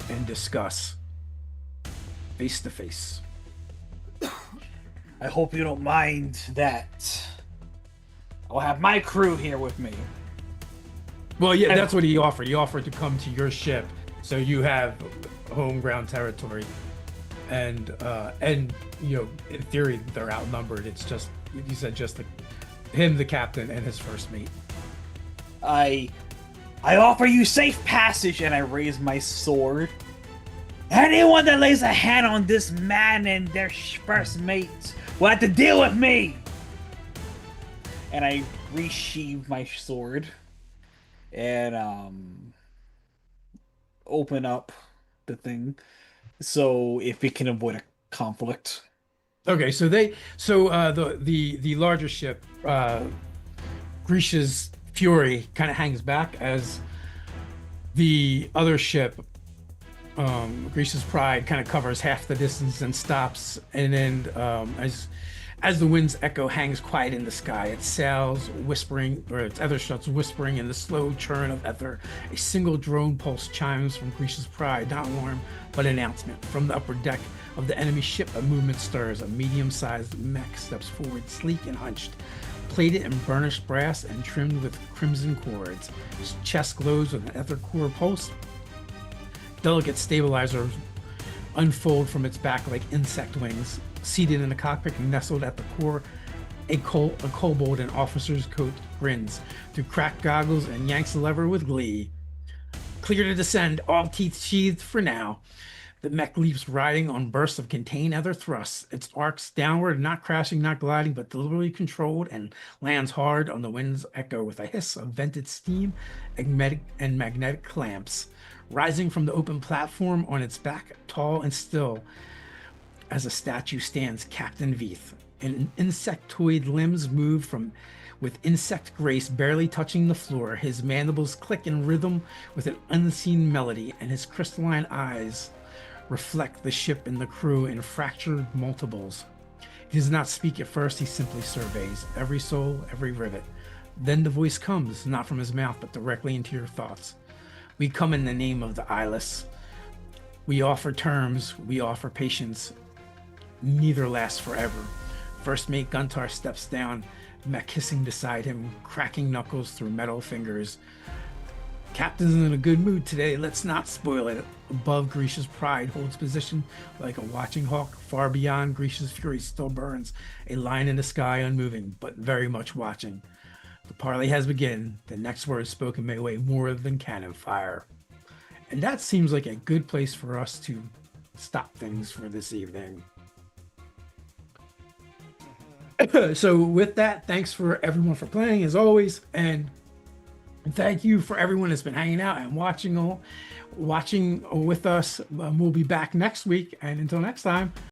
and discuss face to face. I hope you don't mind that. I'll have my crew here with me. Well, yeah, that's what he offered. He offered to come to your ship, so you have home ground territory, and you know, in theory, they're outnumbered. It's just, you said, just him, the captain, and his first mate. I offer you safe passage, and I raise my sword. Anyone that lays a hand on this man and their first mate will have to deal with me. And I resheathe my sword and open up the thing so if we can avoid a conflict. Okay, so the larger ship, Grisha's Fury, kind of hangs back as the other ship, Grisha's Pride, kind of covers half the distance and stops, and then as the wind's echo hangs quiet in the sky, its sails whispering, or its ether struts whispering in the slow churn of ether. A single drone pulse chimes from Grisha's Pride, not alarm, but announcement. From the upper deck, of the enemy ship, a movement stirs. A medium-sized mech steps forward, sleek and hunched, plated in burnished brass and trimmed with crimson cords. His chest glows with an ether core pulse. Delicate stabilizers unfold from its back like insect wings. Seated in the cockpit, nestled at the core, a kobold in officer's coat grins through cracked goggles and yanks the lever with glee. Clear to descend, all teeth sheathed for now. The mech leaps, riding on bursts of contained ether thrusts. Its arcs downward, not crashing, not gliding, but deliberately controlled, and lands hard on the wind's echo with a hiss of vented steam and magnetic clamps. Rising from the open platform on its back, tall and still as a statue, stands Captain Veith. Insectoid limbs move with insect grace, barely touching the floor. His mandibles click in rhythm with an unseen melody, and his crystalline eyes reflect the ship and the crew in fractured multiples. He does not speak at first, he simply surveys every soul, every rivet. Then the voice comes, not from his mouth, but directly into your thoughts. We come in the name of the eyeless. We offer terms, we offer patience. Neither lasts forever. First mate Guntar steps down, mech hissing beside him, cracking knuckles through metal fingers. Captain's in a good mood today, let's not spoil it. Above, Grisha's pride holds position like a watching hawk. Far beyond, Grisha's fury still burns, a line in the sky unmoving, but very much watching. The parley has begun. The next words spoken may weigh more than cannon fire. And that seems like a good place for us to stop things for this evening. So with that, thanks for everyone for playing as always, and thank you for everyone that's been hanging out and watching with us. We'll be back next week, and until next time.